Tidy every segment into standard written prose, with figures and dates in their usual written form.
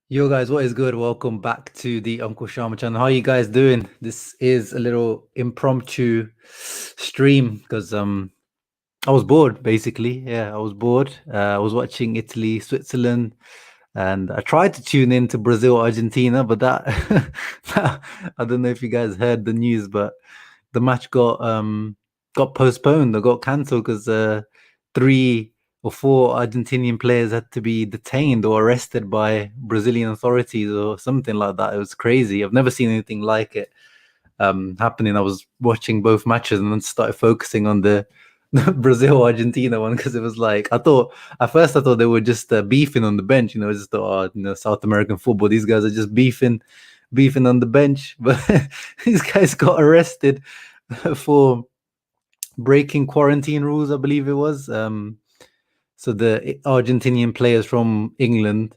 Yo guys, what is good? Welcome back to the Uncle Sharma channel. How are you guys doing? This is a little impromptu stream because I was bored basically. Yeah, I was bored. I was watching Italy, Switzerland, and I tried to tune in to Brazil, Argentina, but I don't know if you guys heard the news, but the match got postponed or got cancelled because 3 or 4 Argentinian players had to be detained or arrested by Brazilian authorities or something like that. It was crazy. I've never seen anything like it happening. I was watching both matches and then started focusing on the Brazil Argentina one because it was like at first I thought they were just beefing on the bench. I just thought, South American football, these guys are just beefing on the bench, but these guys got arrested for breaking quarantine rules, I believe it was. So the Argentinian players from England,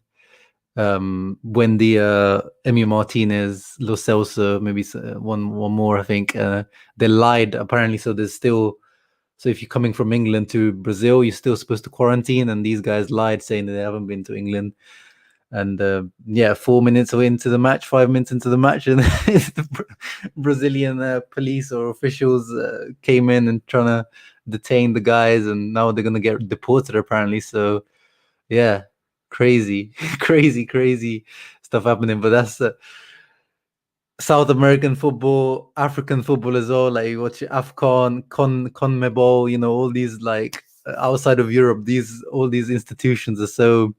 when the Emi Martinez, Lo Celso, maybe one more, I think, they lied apparently. So if you're coming from England to Brazil, you're still supposed to quarantine, and these guys lied, saying that they haven't been to England. And 4 minutes into the match, 5 minutes into the match, and the Brazilian police or officials came in and trying to detain the guys, and now they're gonna get deported apparently. So yeah, crazy, crazy stuff happening. But that's South American football, African football as well. Like you watch AFCON, CONMEBOL, all these like outside of Europe, all these institutions are so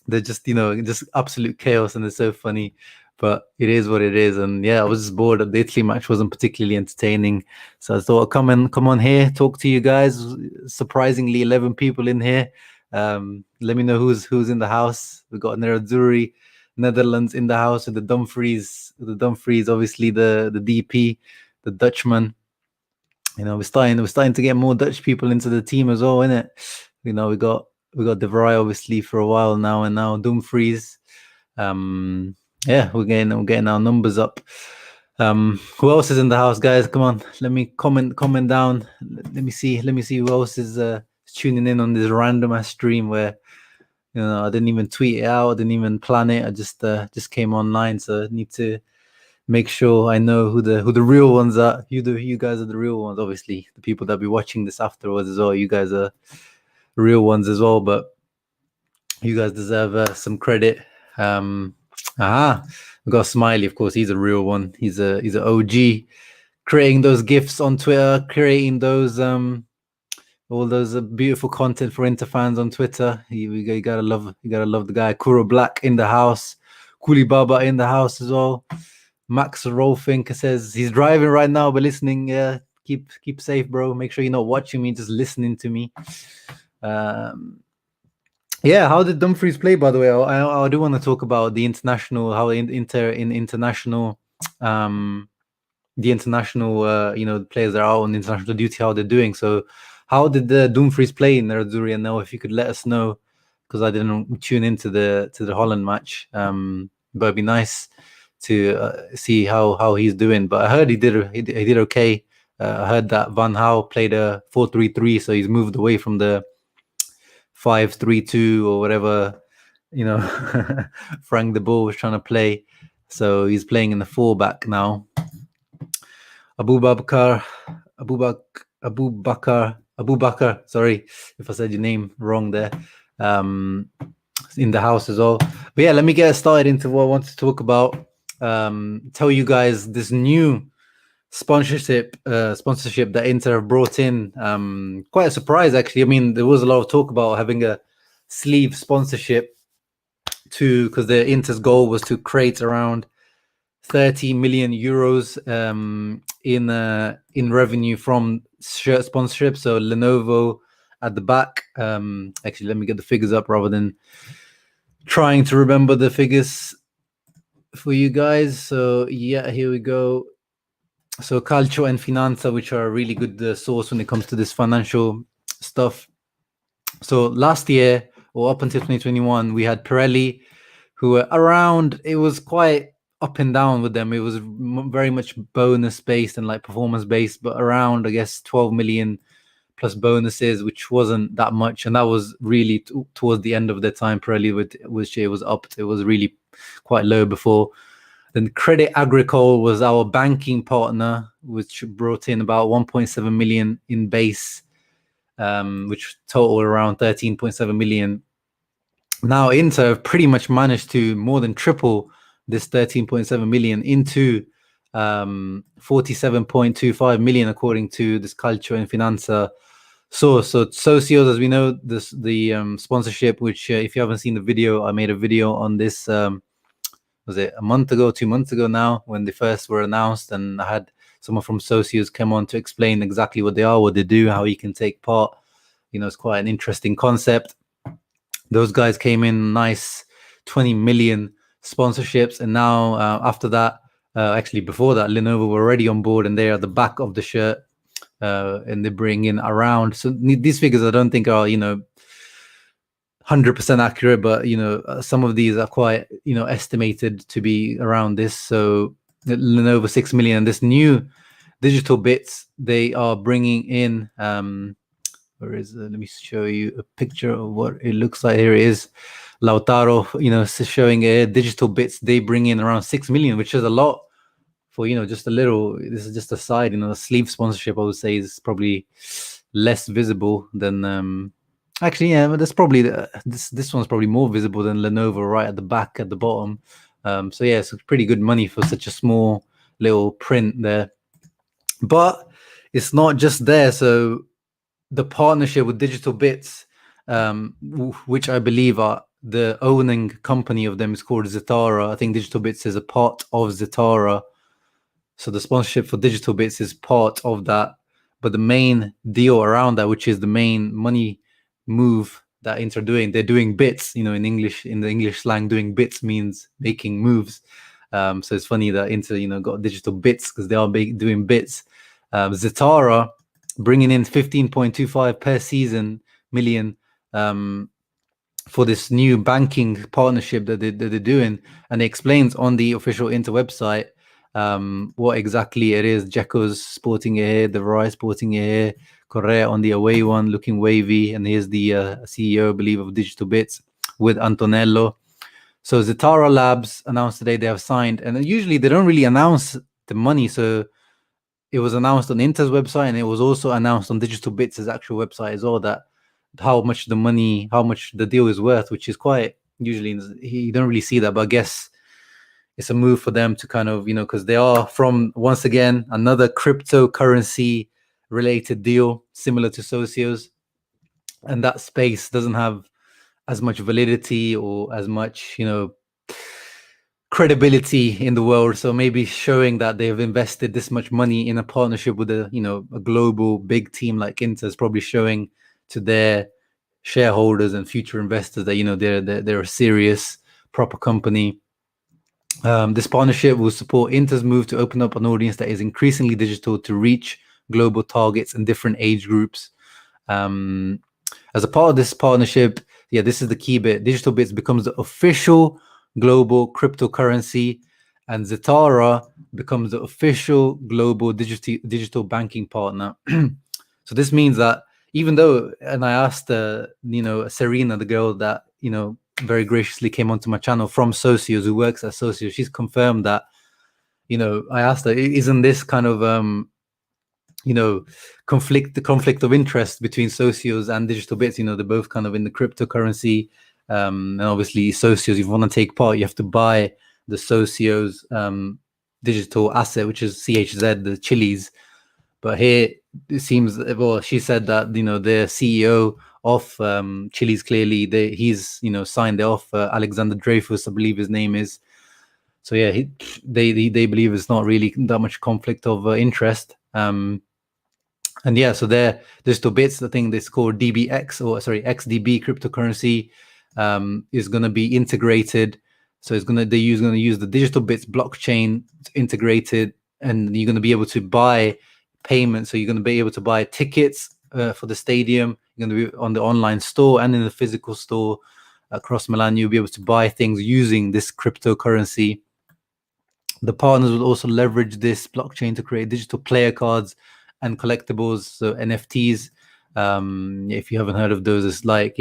they're just just absolute chaos, and it's so funny, but it is what it is. And yeah, I was just bored. The Italy match wasn't particularly entertaining, so I thought I'd come on here, talk to you guys. Surprisingly, 11 people in here. Let me know who's in the house. We got Nerazzurri, Netherlands in the house with the Dumfries, obviously the DP, the Dutchman. We're starting to get more Dutch people into the team as well, isn't it? We got De Vrij obviously for a while now, and now Dumfries. Yeah, we're getting our numbers up. Who else is in the house, guys? Come on, let me comment down. Let me see who else is tuning in on this random ass stream where I didn't even tweet it out, I didn't even plan it. I just came online, so I need to make sure I know who the real ones are. You guys are the real ones, obviously. The people that be watching this afterwards as well. You guys are real ones as well, but you guys deserve some credit. We got Smiley, of course. He's a real one. He's an OG, creating those gifs on Twitter, creating those all those beautiful content for Inter fans on Twitter. You gotta love the guy. Kuro Black in the house, Kuli Baba in the house as well. Max Rolfink says he's driving right now, but listening. Yeah, keep safe, bro. Make sure you're not watching me, just listening to me. Yeah, how did Dumfries play? By the way, I do want to talk about the international, how international, the international, players that are out on international duty, how they're doing. So, how did the Dumfries play in Nerazzurri? And now, if you could let us know, because I didn't tune into the Holland match. But it'd be nice to see how he's doing. But I heard he did okay. I heard that Van Gaal played a 4-3-3, so he's moved away from the 5-3-2 or whatever, Frank de Boer was trying to play. So he's playing in the 4-back now. Abubakar, sorry if I said your name wrong there, in the house as well. But yeah, let me get started into what I want to talk about. Tell you guys this new sponsorship that Inter have brought in. Quite a surprise, actually. I mean, there was a lot of talk about having a sleeve sponsorship because the Inter's goal was to create around 30 million euros in revenue from shirt sponsorship. So Lenovo at the back. Actually, let me get the figures up rather than trying to remember the figures for you guys. So yeah, here we go. So Calcio and Finanza, which are a really good source when it comes to this financial stuff. So last year, or up until 2021, we had Pirelli, who were around. It was quite up and down with them. It was very much bonus based and like performance based, but around, I guess, 12 million plus bonuses, which wasn't that much, and that was really towards the end of their time, probably, with which it was up. It was really quite low before. Then Credit Agricole was our banking partner, which brought in about 1.7 million in base, which totaled around 13.7 million. Now Inter have pretty much managed to more than triple this 13.7 million into 47.25 million, according to this Calcio and Finanza source. So Socios, as we know, the sponsorship, which if you haven't seen the video, I made a video on this, was it a month ago, 2 months ago now, when they first were announced, and I had someone from Socios come on to explain exactly what they are, what they do, how you can take part. It's quite an interesting concept. Those guys came in nice 20 million sponsorships, and now after that, actually before that, Lenovo were already on board, and they're at the back of the shirt, and they bring in around. So these figures I don't think are 100% accurate, but some of these are quite estimated to be around this. So Lenovo 6 million, and this new DigitalBits, they are bringing in where is let me show you a picture of what it looks like. Here it is. Lautaro, showing DigitalBits. They bring in around 6 million, which is a lot for just a little. This is just a side. The sleeve sponsorship, I would say, is probably less visible than actually, yeah, but that's probably this one's probably more visible than Lenovo right at the back at the bottom. So yeah, it's pretty good money for such a small little print there. But it's not just there. So the partnership with DigitalBits, which I believe are the owning company of them, is called Zytara. I think DigitalBits is a part of Zytara. So the sponsorship for DigitalBits is part of that. But the main deal around that, which is the main money move that Inter doing, they're doing bits. In the English slang, doing bits means making moves. So it's funny that Inter, got DigitalBits because they are doing bits. Zytara bringing in 15.25 per season million for this new banking partnership that they're doing, and it explains on the official Inter website what exactly it is. Dzeko's sporting it here, the Rai sporting it here, Correa on the away one looking wavy, and here's the CEO, I believe, of DigitalBits with Antonello. So Zytara Labs announced today they have signed, and usually they don't really announce the money. So it was announced on Inter's website, and it was also announced on DigitalBits' actual website as well, that how much the deal is worth, which is quite, usually you don't really see that, but I guess it's a move for them to kind of, because they are from, once again, another cryptocurrency related deal similar to Socios, and that space doesn't have as much validity or as much, credibility in the world. So maybe showing that they've invested this much money in a partnership with a global big team like Inter is probably showing to their shareholders and future investors that they're a serious, proper company. This partnership will support Inter's move to open up an audience that is increasingly digital to reach global targets and different age groups. As a part of this partnership, this is the key bit. DigitalBits becomes the official global cryptocurrency, and Zytara becomes the official global digital banking partner. So this means that even though, and I asked Serena, the girl that very graciously came onto my channel from Socios, who works at Socios, she's confirmed that I asked her, isn't this kind of the conflict of interest between Socios and DigitalBits? They're both kind of in the cryptocurrency. And obviously Socios, if you want to take part, you have to buy the Socios digital asset, which is CHZ, the Chili's. But here it seems, well, she said that the CEO of Chili's, clearly he's signed it off, Alexander Dreyfus, I believe his name is. So yeah, they believe it's not really that much conflict of interest. And yeah, so their DigitalBits, I think it's called XDB cryptocurrency, is going to be integrated. So they're going to use the DigitalBits blockchain integrated, and you're going to be able to buy payments. So you're going to be able to buy tickets for the stadium. You're going to be on the online store and in the physical store across Milan. You'll be able to buy things using this cryptocurrency. The partners will also leverage this blockchain to create digital player cards and collectibles, so NFTs, If you haven't heard of those, it's like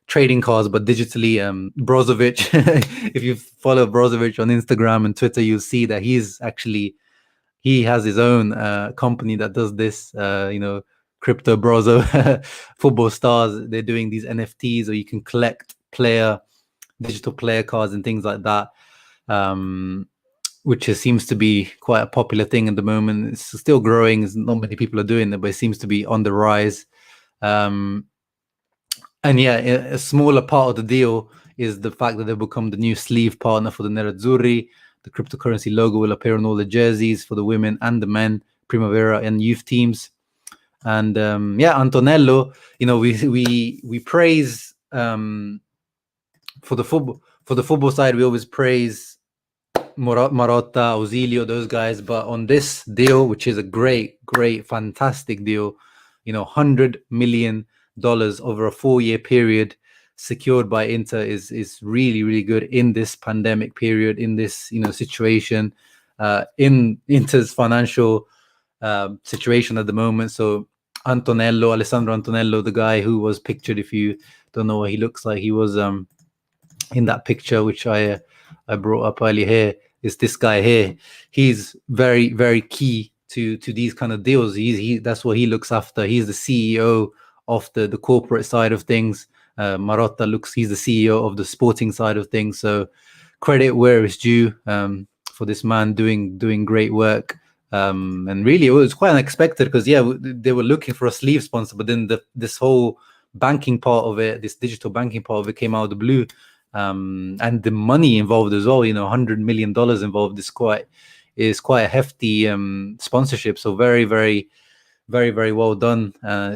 trading cards but digitally. Brozovic, if you follow Brozovic on Instagram and Twitter, you'll see that he has his own company that does this. Crypto Brozo football stars. They're doing these NFTs, or you can collect digital player cards and things like that. Which seems to be quite a popular thing at the moment. It's still growing. Not many people are doing it, but it seems to be on the rise. And a smaller part of the deal is the fact that they've become the new sleeve partner for the Nerazzurri. The cryptocurrency logo will appear on all the jerseys for the women and the men, Primavera and youth teams. And Antonello, we praise for the football side, we always praise Marotta, Ausilio, those guys. But on this deal, which is a great, fantastic deal, $100 million over a 4-year period secured by Inter is really, really good in this pandemic period, in this situation, in Inter's financial situation at the moment. So Alessandro Antonello, the guy who was pictured, if you don't know what he looks like, he was in that picture which I brought up earlier here, is this guy here. He's very, very key to these kind of deals. That's what he looks after. He's the CEO of the corporate side of things. Marotta he's the CEO of the sporting side of things. So credit where it's due for this man doing great work. And really, it was quite unexpected because they were looking for a sleeve sponsor, but then this whole banking part of it, this digital banking part of it, came out of the blue. And the money involved as well, $100 million involved is quite a hefty sponsorship. So very, very, very, very well done.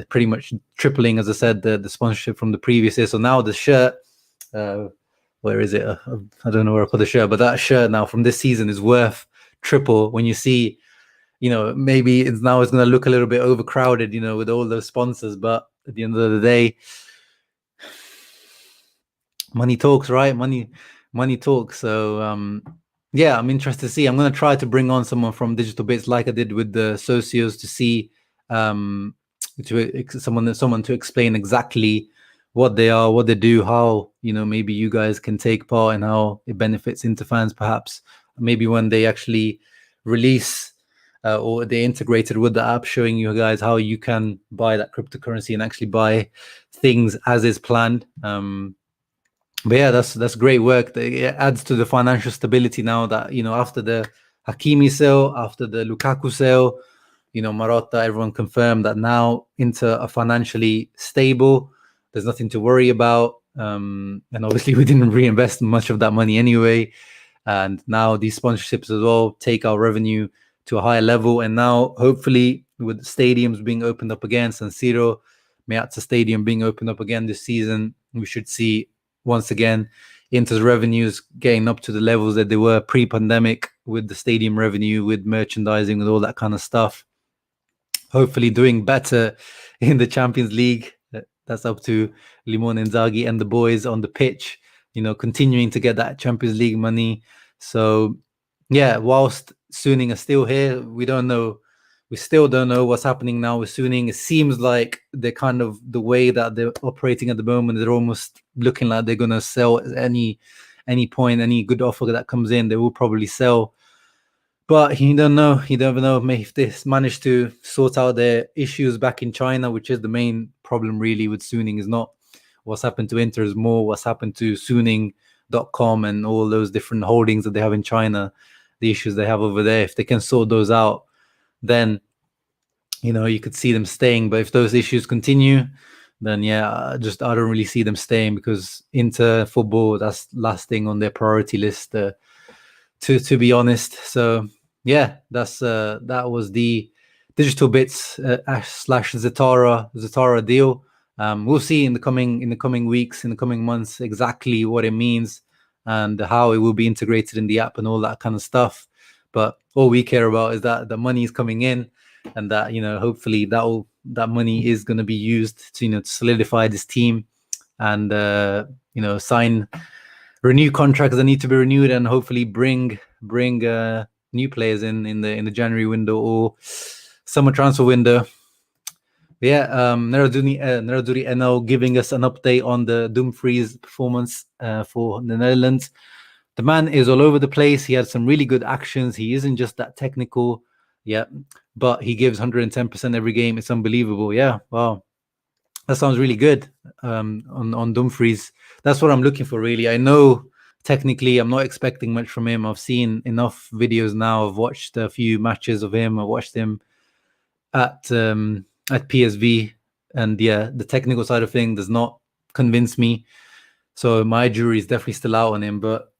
Pretty much tripling, as I said, the sponsorship from the previous year. So now the shirt, where is it? I don't know where I put the shirt, but that shirt now from this season is worth triple. When you see, maybe it's going to look a little bit overcrowded, with all those sponsors. But at the end of the day, money talks, right? Money talks. So I'm interested to see. I'm going to try to bring on someone from DigitalBits, like I did with the socios, to see someone to explain exactly what they are, what they do, how maybe you guys can take part, and how it benefits Inter fans. Perhaps maybe when they actually release or they integrated with the app, showing you guys how you can buy that cryptocurrency and actually buy things as is planned. But that's great work. It adds to the financial stability now that, after the Hakimi sale, after the Lukaku sale, Marotta, everyone confirmed that now Inter are financially stable. There's nothing to worry about. And obviously we didn't reinvest much of that money anyway. And now these sponsorships as well take our revenue to a higher level. And now hopefully with stadiums being opened up again, San Siro, Meazza Stadium being opened up again this season, we should see once again Inter's revenues getting up to the levels that they were pre-pandemic, with the stadium revenue, with merchandising, with all that kind of stuff. Hopefully doing better in the Champions League. That's up to Limone Inzaghi and the boys on the pitch, continuing to get that Champions League money. So whilst Suning are still here, we still don't know what's happening now with Suning. It seems like they're kind of, the way that they're operating at the moment, they're almost looking like they're going to sell any good offer that comes in, they will probably sell. But you don't know. You never know if they manage to sort out their issues back in China, which is the main problem really with Suning. Is not what's happened to Inter, is more what's happened to Suning.com and all those different holdings that they have in China, the issues they have over there. If they can sort those out, then you could see them staying. But if those issues continue, then I don't really see them staying, because Inter football, that's last thing on their priority list, to be honest. So that was the DigitalBits / Zytara deal. We'll see in the coming weeks, in the coming months, exactly what it means and how it will be integrated in the app and all that kind of stuff. But all we care about is that the money is coming in, and that hopefully that money is going to be used to solidify this team and sign, renew contracts that need to be renewed, and hopefully bring new players in the January window or summer transfer window. Yeah, Neraduri NL giving us an update on the Dumfries performance for the Netherlands. The man is all over the place. He had some really good actions. He isn't just that technical, yeah, but he gives 110% every game. It's unbelievable. Yeah, wow, that sounds really good. On Dumfries, that's what I'm looking for. Really, I know technically I'm not expecting much from him. I've seen enough videos now. I've watched a few matches of him. I watched him at PSV, and yeah, the technical side of things does not convince me. So my jury is definitely still out on him. But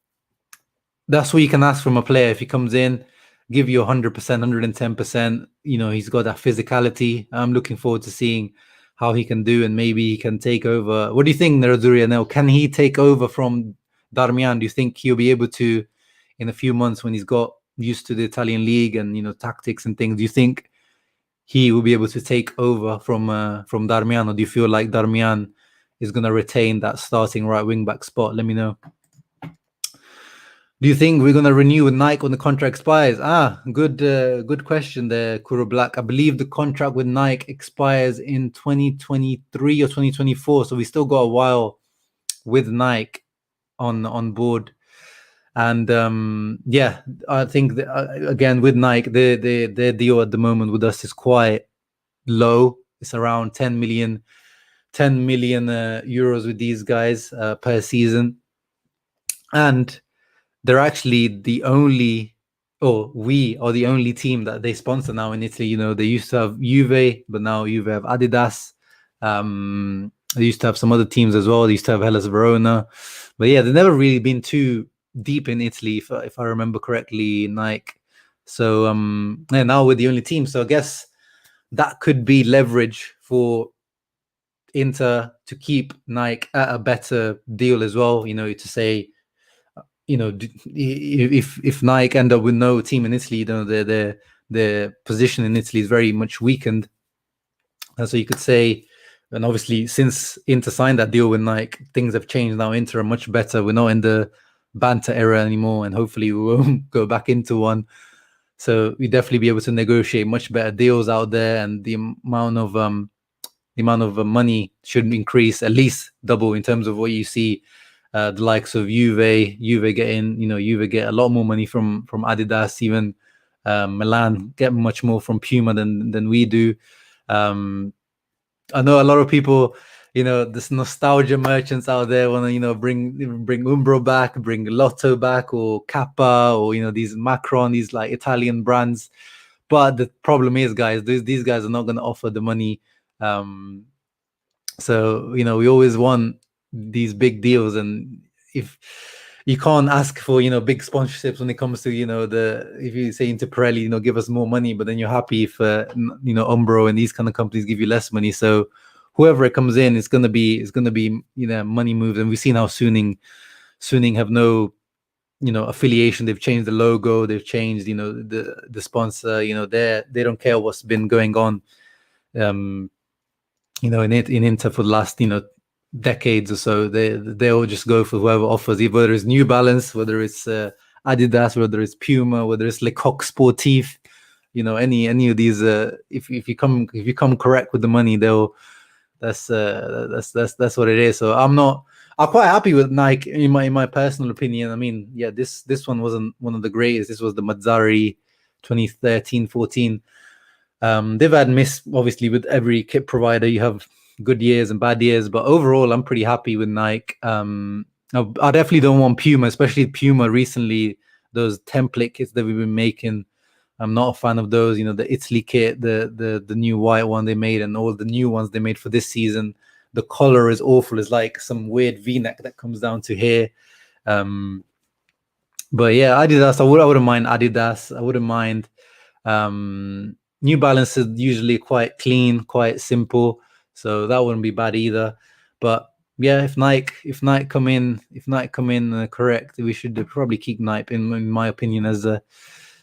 that's what you can ask from a player if he comes in, give you 100%, 110%. You know, he's got that physicality. I'm looking forward to seeing how he can do, and maybe he can take over. What do you think, Nerazzurri now? Can he take over from Darmian? Do you think he'll be able to in a few months when he's got used to the Italian league and tactics and things? Do you think he will be able to take over from Darmian, or do you feel like Darmian is going to retain that starting right wing back spot? Let me know. Do you think we're going to renew with Nike when the contract expires? Good question there, Kuro Black. I believe the contract with Nike expires in 2023 or 2024, so we still got a while with Nike on board. And yeah, I think again with Nike, their deal at the moment with us is quite low. It's around 10 million euros with these guys per season, and they're actually the only, or we are the only team that they sponsor now in Italy. They used to have Juve, but now Juve have Adidas. They used to have some other teams as well. They used to have Hellas Verona, but yeah, they've never really been too deep in Italy, if I remember correctly, Nike. So yeah, now we're the only team. So I guess that could be leverage for Inter to keep Nike at a better deal as well. To say, if Nike end up with no team in Italy, their position in Italy is very much weakened. And so you could say, and obviously since Inter signed that deal with Nike, things have changed now. Inter are much better. We're not in the banter era anymore, and hopefully we won't go back into one. So we definitely be able to negotiate much better deals out there, and the amount of money should increase at least double in terms of what you see the likes of Juve getting, Juve get a lot more money from Adidas, even Milan get much more from Puma than we do. I know a lot of people, this nostalgia merchants out there want to, bring Umbro back, bring Lotto back, or Kappa, or these Macron, these like Italian brands. But the problem is, guys, these guys are not going to offer the money. So we always want these big deals, and if you can't ask for big sponsorships when it comes to if you say into Pirelli, give us more money, but then you're happy if Umbro and these kind of companies give you less money. So whoever it comes in, it's gonna be money moves, and we've seen how Suning have no affiliation. They've changed the logo, they've changed the sponsor. They don't care what's been going on in Inter for the last decades or so. They all just go for whoever offers, whether it's New Balance, whether it's Adidas, whether it's Puma, whether it's Le Coq Sportif, any of these. If you come correct with the money, that's what it is. So I'm quite happy with Nike in my personal opinion. I mean, yeah, this one wasn't one of the greatest. This was the Mazzari 2013-14. They've had miss, obviously, with every kit provider. You have good years and bad years, but overall, I'm pretty happy with Nike. I definitely don't want Puma, especially Puma recently. Those template kits that we've been making, I'm not a fan of those. The Italy kit, the new white one they made, and all the new ones they made for this season. The color is awful. It's like some weird V-neck that comes down to here. But yeah, Adidas. I wouldn't mind Adidas. I wouldn't mind. New Balance is usually quite clean, quite simple, so that wouldn't be bad either. But yeah, if Nike come in correct, we should probably keep Nike in my opinion. As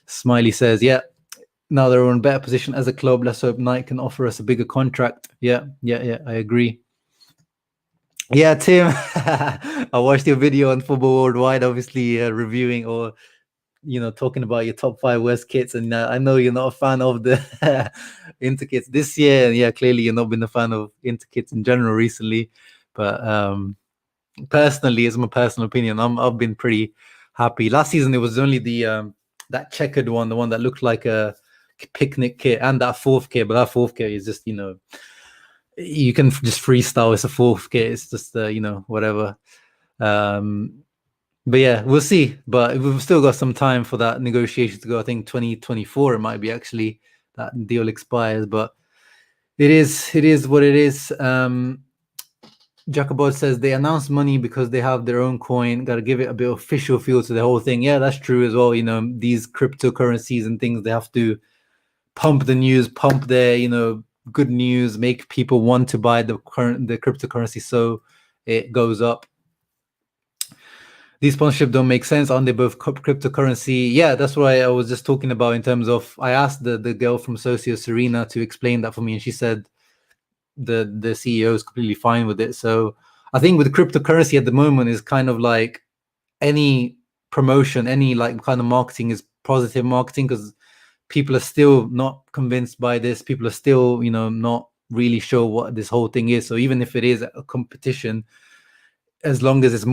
Smiley says, yeah, now they're in a better position as a club. Let's hope Nike can offer us a bigger contract. Yeah, I agree. Yeah, Tim, I watched your video on Football Worldwide, obviously reviewing or talking about your top 5 worst kits, and I know you're not a fan of the Inter kits this year, and yeah, clearly you're not been a fan of Inter kits in general recently. But personally, it's my personal opinion, I've been pretty happy. Last season it was only the that checkered one, the one that looked like a picnic kit, and that fourth kit, but that fourth kit is just you can just freestyle. It's a fourth kit. It's just whatever. But yeah, we'll see. But we've still got some time for that negotiation to go. I think 2024 it might be actually that deal expires. But it is what it is. Jacobot says they announce money because they have their own coin. Got to give it a bit of official feel to the whole thing. Yeah, that's true as well. These cryptocurrencies and things, they have to pump the news, pump their good news, make people want to buy the cryptocurrency so it goes up. These sponsorships don't make sense. Aren't they both cryptocurrency? Yeah, that's what I was just talking about in terms of, I asked the girl from Socio, Serena, to explain that for me, and she said the CEO is completely fine with it. So I think with cryptocurrency at the moment is kind of like any promotion, any like kind of marketing is positive marketing, because people are still not convinced by this. People are still, not really sure what this whole thing is. So even if it is a competition, as long as it's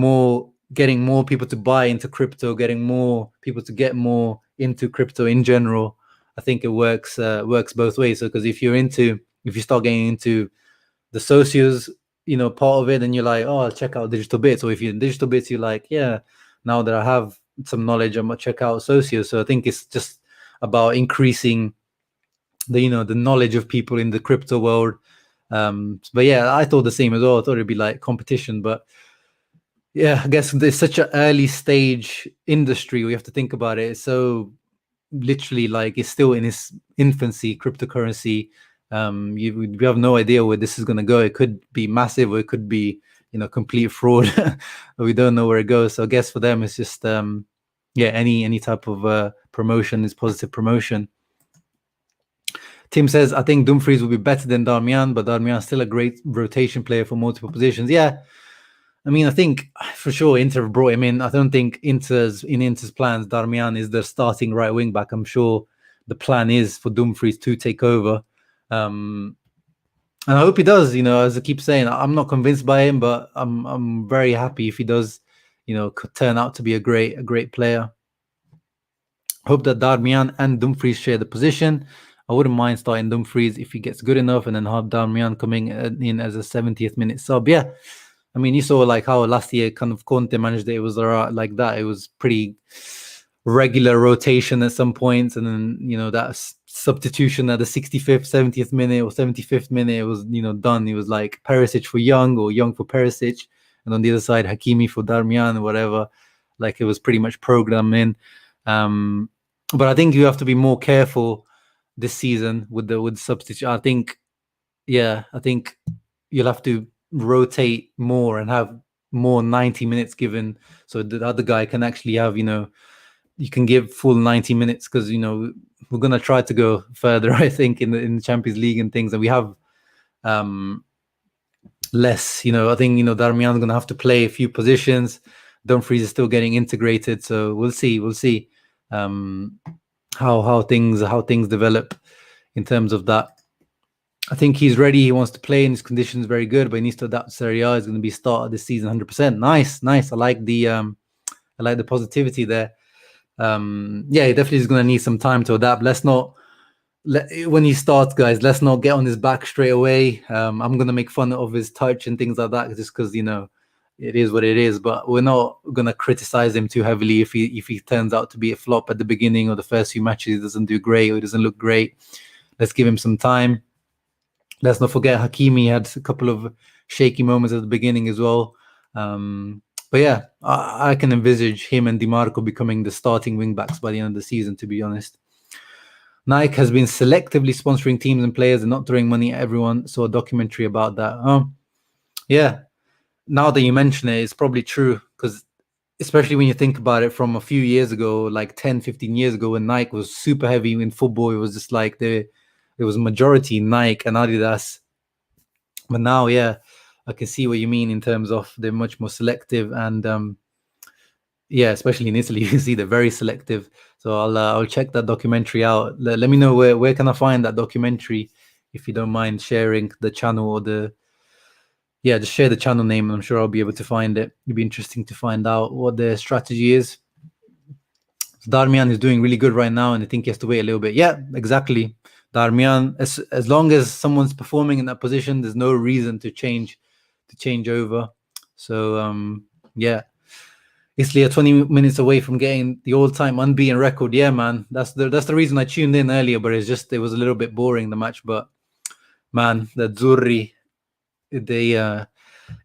getting more people to buy into crypto, getting more people to get more into crypto in general, I think it works both ways. So because if you start getting into the socios, part of it, and you're like, oh, I'll check out DigitalBits. Or if you're in DigitalBits, you're like, yeah, now that I have some knowledge, I'm gonna check out socios. So I think it's just about increasing the knowledge of people in the crypto world. But yeah, I thought the same as well. I thought it'd be like competition, but yeah, I guess there's such an early stage industry. We have to think about it. So literally, like, it's still in its infancy, cryptocurrency. We have no idea where this is going to go. It could be massive, or it could be complete fraud. We don't know where it goes. So I guess for them, it's just any type of promotion is positive promotion. Tim says, I think Dumfries will be better than Darmian, but Darmian is still a great rotation player for multiple positions. Yeah, I mean, I think for sure Inter brought him in. I don't think Inter's plans, Darmian is their starting right wing back. I'm sure the plan is for Dumfries to take over. And I hope he does, as I keep saying, I'm not convinced by him, but I'm very happy if he does, could turn out to be a great player. Hope that Darmian and Dumfries share the position. I wouldn't mind starting Dumfries if he gets good enough, and then have Darmian coming in as a 70th minute sub. Yeah. I mean, you saw like how last year kind of Conte managed it. It was like that. It was pretty regular rotation at some points, and then that substitution at the 65th, 70th minute or 75th minute, it was done. It was like Perisic for Young, or Young for Perisic, and on the other side Hakimi for Darmian or whatever. Like, it was pretty much programmed in. But I think you have to be more careful this season with substitute. I think you'll have to rotate more and have more 90 minutes given, so the other guy can actually have you can give full 90 minutes, because we're going to try to go further, I think, in the Champions League and things, and we have less. I think Darmian's going to have to play a few positions. Dumfries is still getting integrated, so we'll see how things develop in terms of that. I think he's ready. He wants to play, and his condition is very good, but he needs to adapt to Serie A. He's going to be starter this season 100%. Nice. I like the positivity there. He definitely is going to need some time to adapt. When he starts, guys, let's not get on his back straight away. I'm going to make fun of his touch and things like that, just because it is what it is. But we're not going to criticize him too heavily if he turns out to be a flop at the beginning or the first few matches. He doesn't do great, or he doesn't look great. Let's give him some time. Let's not forget Hakimi had a couple of shaky moments at the beginning as well. But yeah, I can envisage him and DiMarco becoming the starting wing backs by the end of the season, to be honest. Nike has been selectively sponsoring teams and players and not throwing money at everyone. Saw a documentary about that. Yeah, now that you mention it, it's probably true, because especially when you think about it from a few years ago, like 10, 15 years ago, when Nike was super heavy in football, it was just like it was majority Nike and Adidas. But now, yeah, I can see what you mean in terms of they're much more selective, and Yeah, especially in Italy, you see they're very selective. So I'll check that documentary out. Let me know where can I find that documentary, if you don't mind sharing the channel or just share the channel name, and I'm sure I'll be able to find it. It'd be interesting to find out what their strategy is. So Darmian is doing really good right now, and I think he has to wait a little bit. Yeah, exactly. Darmian, as long as someone's performing in that position, there's no reason to change over. So yeah. Italy are 20 minutes away from getting the all-time unbeaten record. Yeah, man. That's the reason I tuned in earlier, but it was a little bit boring, the match. But man, the Azzurri, they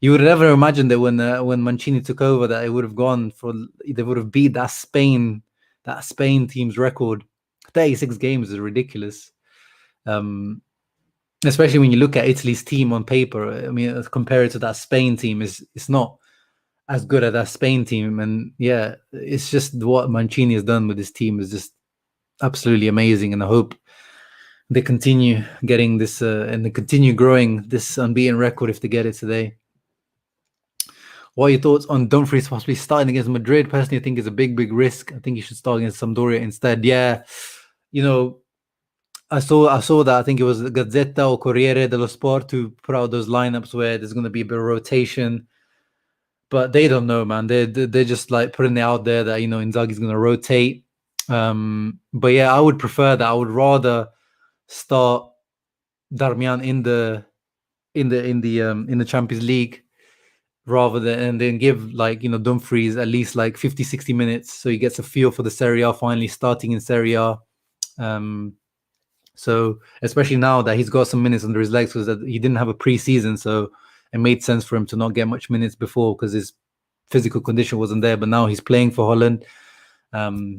you would never imagine that when Mancini took over that they would have beat that Spain team's record. 36 games is ridiculous. Especially when you look at Italy's team on paper. I mean, compared to that Spain team, it's not as good as that Spain team. And yeah, it's just what Mancini has done with his team is just absolutely amazing. And I hope they continue getting this and they continue growing this unbeaten record if they get it today. What are your thoughts on Dumfries possibly starting against Madrid? Personally, I think it's a big risk. I think he should start against Sampdoria instead. Yeah, I saw that. I think it was Gazzetta or Corriere dello Sport who put out those lineups where there's going to be a bit of rotation. But they don't know, man. They're just like putting it out there that Inzaghi's going to rotate. But yeah, I would prefer that. I would rather start Darmian in the Champions League rather than give Dumfries at least 50-60 minutes so he gets a feel for the Serie A, finally starting in Serie A. So especially now that he's got some minutes under his legs, because he didn't have a pre-season, so it made sense for him to not get much minutes before because his physical condition wasn't there. But now he's playing for Holland.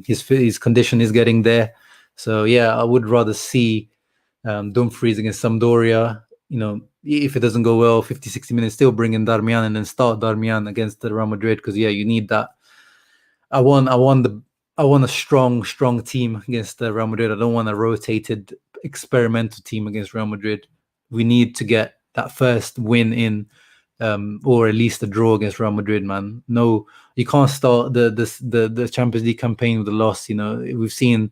His condition is getting there. So yeah, I would rather see Dumfries against Sampdoria. If it doesn't go well, 50-60 minutes, still bring in Darmian and then start Darmian against the Real Madrid, because yeah, you need that. I want a strong team against the Real Madrid. I don't want a rotated experimental team against Real Madrid. We need to get that first win in, or at least a draw against Real Madrid, man. No, you can't start the Champions League campaign with a loss. We've seen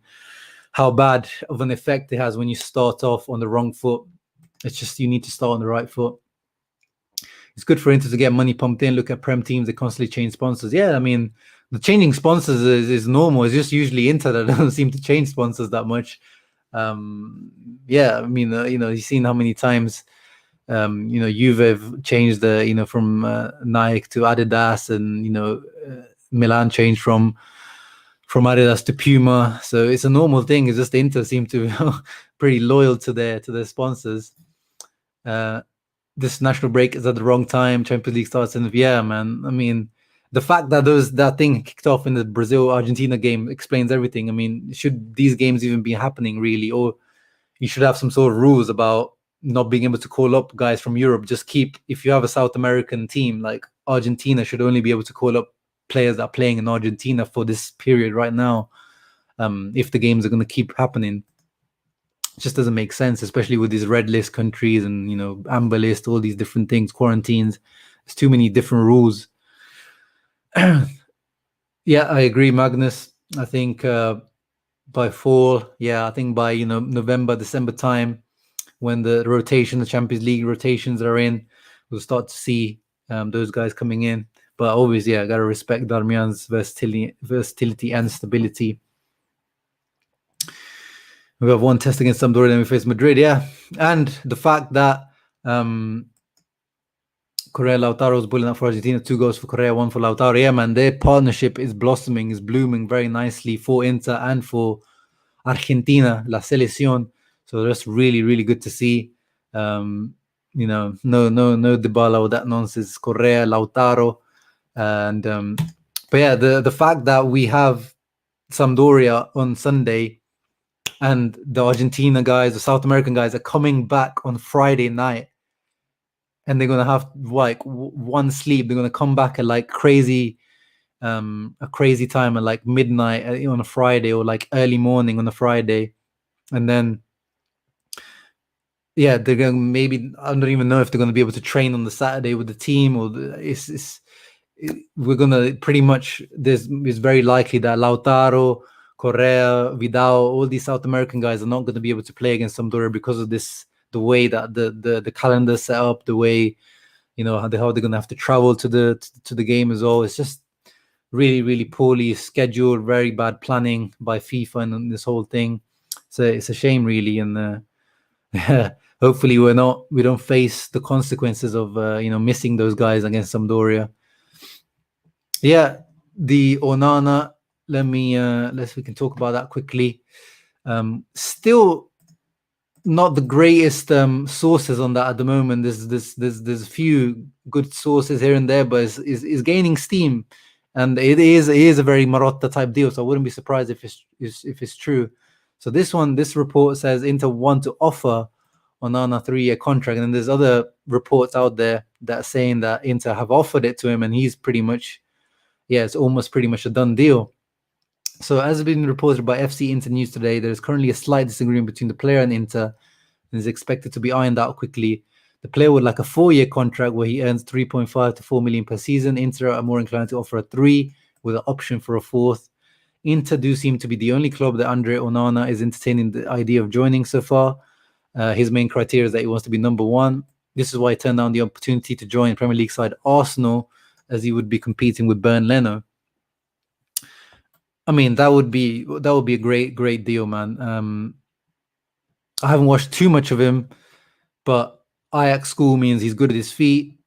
how bad of an effect it has when you start off on the wrong foot. It's just you need to start on the right foot. It's good for Inter to get money pumped in. Look at Prem teams; they constantly change sponsors. Yeah, I mean, the changing sponsors is normal. It's just usually Inter that doesn't seem to change sponsors that much. Yeah, I mean, you've seen how many times, Juve changed from Nike to Adidas, and Milan changed from Adidas to Puma. So it's a normal thing. It's just Inter seem to be pretty loyal to their sponsors. This national break is at the wrong time. Champions League starts in man. I mean, the fact that that thing kicked off in the Brazil-Argentina game explains everything. I mean, should these games even be happening, really? Or you should have some sort of rules about not being able to call up guys from Europe. Just if you have a South American team, like Argentina should only be able to call up players that are playing in Argentina for this period right now. If the games are going to keep happening. It just doesn't make sense, especially with these red list countries and amber list, all these different things, quarantines. There's too many different rules. Yeah, I agree, Magnus. I think by fall, I think by November, December time, when the Champions League rotations are in, we'll start to see those guys coming in. But always, I gotta respect Darmian's versatility and stability. We have one test against Sampdoria, then we face Madrid, and the fact that Correa Lautaro is bullying up for Argentina, 2 goals for Correa, 1 for Lautaro. Man, their partnership is blossoming, is blooming very nicely for Inter and for Argentina, La Selección. So that's really, really good to see. No Dybala or that nonsense. Correa, Lautaro, and but yeah, the fact that we have Sampdoria on Sunday and the Argentina guys, the South American guys are coming back on Friday night. And they're gonna have one sleep. They're gonna come back at crazy, a crazy time at midnight on a Friday, or early morning on a Friday, and then they're gonna I don't even know if they're gonna be able to train on the Saturday with the team, or we're gonna pretty much. It's very likely that Lautaro, Correa, Vidal, all these South American guys are not going to be able to play against Sampdoria because of this. The way that the calendar set up, the way how they're going to have to travel to the game as well. It's just really, really poorly scheduled, very bad planning by FIFA and this whole thing. So it's a shame, really, and hopefully we don't face the consequences of missing those guys against Sampdoria. Yeah, the Onana. We can talk about that quickly. Still not the greatest sources on that at the moment. There's a few good sources here and there, but is gaining steam, and it is a very Marotta type deal. So I wouldn't be surprised if it's true. So this report says Inter want to offer Onana 3-year contract, and then there's other reports out there that are saying that Inter have offered it to him, and he's pretty much, it's almost pretty much a done deal. So as has been reported by FC Inter News today, there is currently a slight disagreement between the player and Inter, and is expected to be ironed out quickly. The player would like a 4-year contract where he earns 3.5 to 4 million per season. Inter are more inclined to offer a 3 with an option for a 4th. Inter do seem to be the only club that Andre Onana is entertaining the idea of joining so far. His main criteria is that he wants to be number 1. This is why he turned down the opportunity to join Premier League side Arsenal, as he would be competing with Bernd Leno. I mean, that would be a great deal, man. I haven't watched too much of him, but Ajax school means he's good at his feet.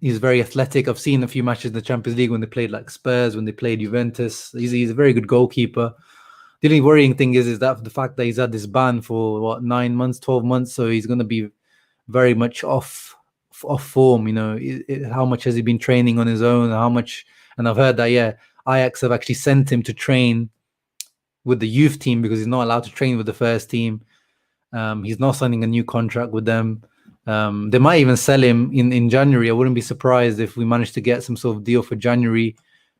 He's very athletic. I've seen a few matches in the Champions League when they played like Spurs, when they played Juventus. He's a very good goalkeeper. The only worrying thing is that the fact that he's had this ban for 9 months, 12 months, so he's going to be very much off form. How much has he been training on his own? How much? And I've heard that Ajax have actually sent him to train with the youth team because he's not allowed to train with the first team. He's not signing a new contract with them. They might even sell him in January. I wouldn't be surprised if we manage to get some sort of deal for January.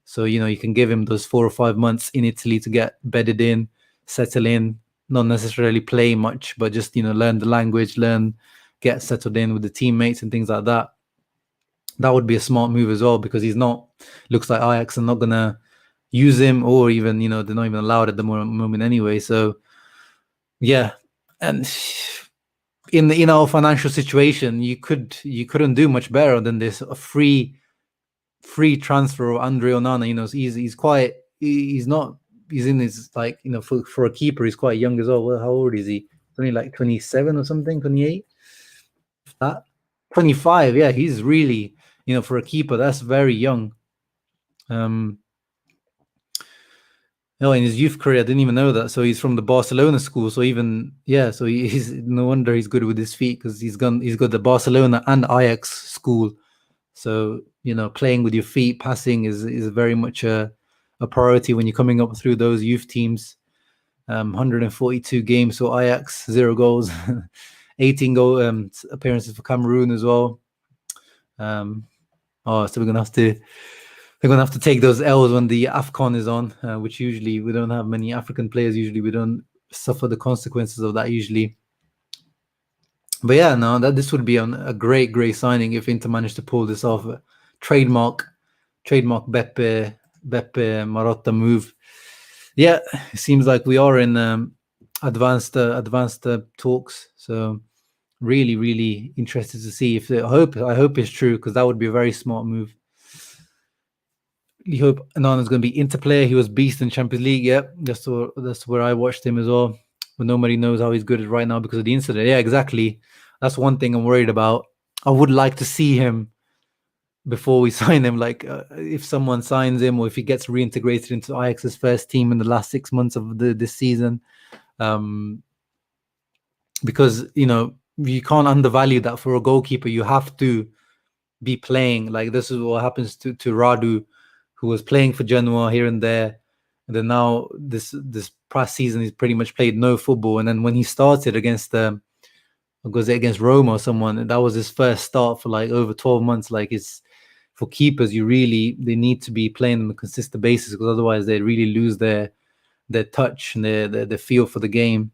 So, you can give him those 4 or 5 months in Italy to get bedded in, settle in, not necessarily play much, but just, learn the language, get settled in with the teammates and things like that. That would be a smart move as well, because looks like Ajax are not going to use him, or even, they're not even allowed at the moment anyway. So, yeah. And in our financial situation, you couldn't do much better than this, a free transfer of Andre Onana. He's in his, for a keeper, he's quite young as well. Well, how old is he? Only like 27 or something, 28? That 25, yeah, he's really, for a keeper, that's very young. In his youth career, I didn't even know that. So he's from the Barcelona school. So he's no wonder he's good with his feet, because he's got the Barcelona and Ajax school. So playing with your feet, passing is very much a priority when you're coming up through those youth teams. 142 games for Ajax, 0 goals, 18 goal appearances for Cameroon as well. So we're gonna have to. They're going to have to take those L's when the AFCON is on, which usually we don't have many African players. Usually we don't suffer the consequences of that usually. But this would be a great signing if Inter managed to pull this off. Trademark Beppe Marotta move. Yeah, it seems like we are in advanced talks. So really interested to see if I hope it's true, because that would be a very smart move. You hope Onana's going to be Inter player. He was beast in Champions League. Yeah, that's where I watched him as well. But nobody knows how he's good right now because of the incident. Yeah, exactly. That's one thing I'm worried about. I would like to see him before we sign him. Like if someone signs him, or if he gets reintegrated into Ajax's first team in the last 6 months of this season, because you can't undervalue that for a goalkeeper. You have to be playing. Like this is what happens to Radu, who was playing for Genoa here and there, and then now this past season he's pretty much played no football. And then when he started against Roma or someone, that was his first start for like over 12 months. Like it's for keepers, they need to be playing on a consistent basis, because otherwise they really lose their touch and their feel for the game.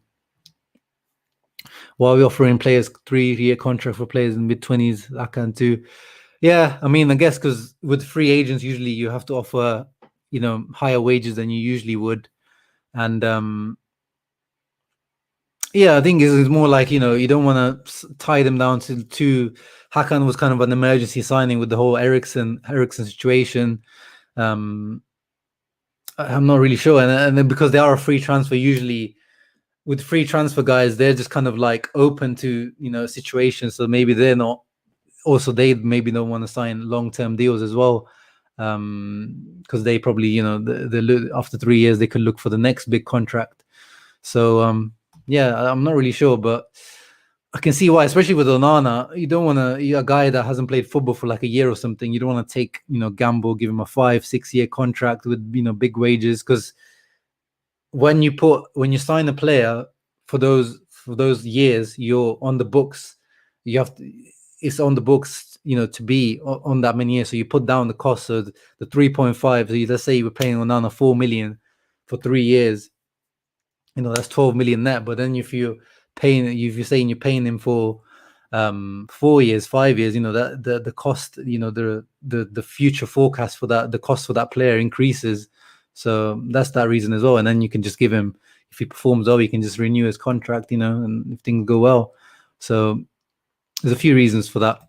While we're offering players 3-year contract for players in mid-20s, that can too. Yeah, I mean, I guess because with free agents, usually you have to offer, higher wages than you usually would, and yeah, I think it's more like you don't want to tie them down to two. Hakan was kind of an emergency signing with the whole Ericsson situation. Um, I'm not really sure, and then because they are a free transfer, usually with free transfer guys, they're just kind of like open to situations. So maybe they're not. Also, they maybe don't want to sign long-term deals as well, because they probably after 3 years they could look for the next big contract. So yeah, I'm not really sure, but I can see why, especially with Onana. You don't want to a guy that hasn't played football for like a year or something. You don't want to take gamble, give him a 5-6 year contract with big wages, because when you sign a player for those years, you're on the books. You have to, it's on the books, to be on that many years. So you put down the cost. So the 3.5. So let's say you were paying Onana 4 million for 3 years. That's 12 million net. But then if you're saying you're paying him for 4 years, 5 years, that the cost, the future forecast for that, the cost for that player increases. So that's that reason as well. And then you can just give him, if he performs well, you can just renew his contract, and if things go well. So there's a few reasons for that.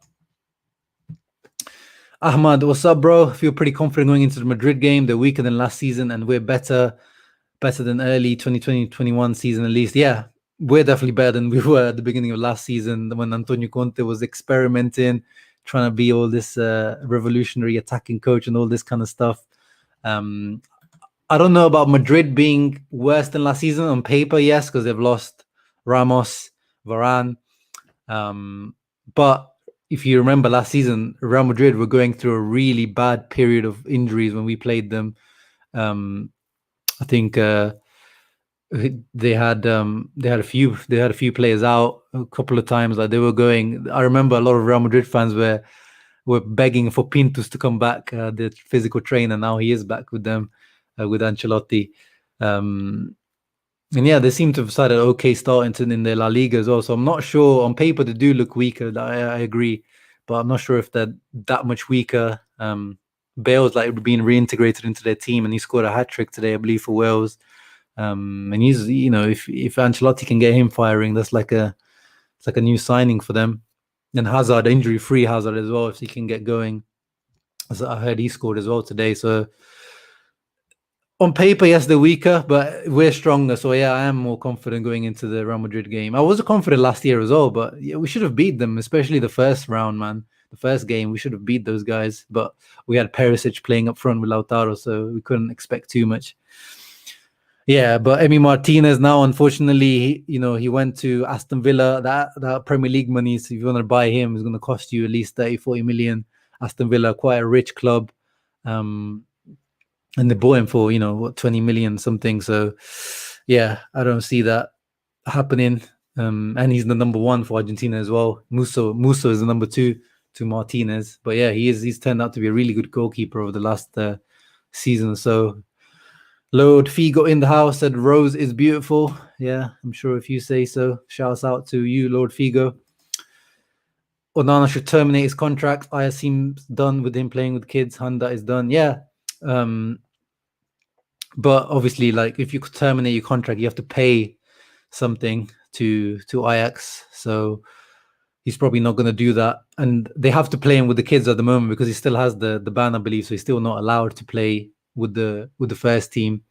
Ahmad, what's up, bro? I feel pretty confident going into the Madrid game. They're weaker than last season, and we're better than early 2020-21 season at least. Yeah, we're definitely better than we were at the beginning of last season when Antonio Conte was experimenting, trying to be all this revolutionary attacking coach and all this kind of stuff. I don't know about Madrid being worse than last season on paper, yes, because they've lost Ramos, Varane. But if you remember last season, Real Madrid were going through a really bad period of injuries when we played them. I think they had a few players out a couple of times. Like they were going. I remember a lot of Real Madrid fans were begging for Pintus to come back, the physical trainer. Now he is back with them, with Ancelotti. And yeah, they seem to have started okay starting in their La Liga as well. So I'm not sure. On paper, they do look weaker. I agree, but I'm not sure if they're that much weaker. Bale's like being reintegrated into their team, and he scored a hat trick today, I believe, for Wales. And he's, if Ancelotti can get him firing, it's like a new signing for them. And Hazard, injury-free Hazard as well, if he can get going. As I heard he scored as well today. So on paper, yes, they're weaker, but we're stronger. So yeah, I am more confident going into the Real Madrid game. I was confident last year as well, but yeah, we should have beat them, especially the first round, man. The first game, we should have beat those guys. But we had Perisic playing up front with Lautaro, so we couldn't expect too much. Yeah, but Emi Martinez now, unfortunately, he went to Aston Villa. That Premier League money, so if you want to buy him, is going to cost you at least 30-40 million. Aston Villa, quite a rich club. And they bought him for 20 million something. So yeah, I don't see that happening. And he's the number one for Argentina as well. Musso is the number two to Martinez. But yeah, he's turned out to be a really good goalkeeper over the last season. So Lord Figo in the house said Rose is beautiful. Yeah, I'm sure if you say so. Shouts out to you, Lord Figo. Onana should terminate his contract. I seems done with him playing with kids. Honda is done. Yeah. But obviously, like if you could terminate your contract, you have to pay something to Ajax. So he's probably not going to do that. And they have to play him with the kids at the moment because he still has the ban, I believe. So he's still not allowed to play with the first team.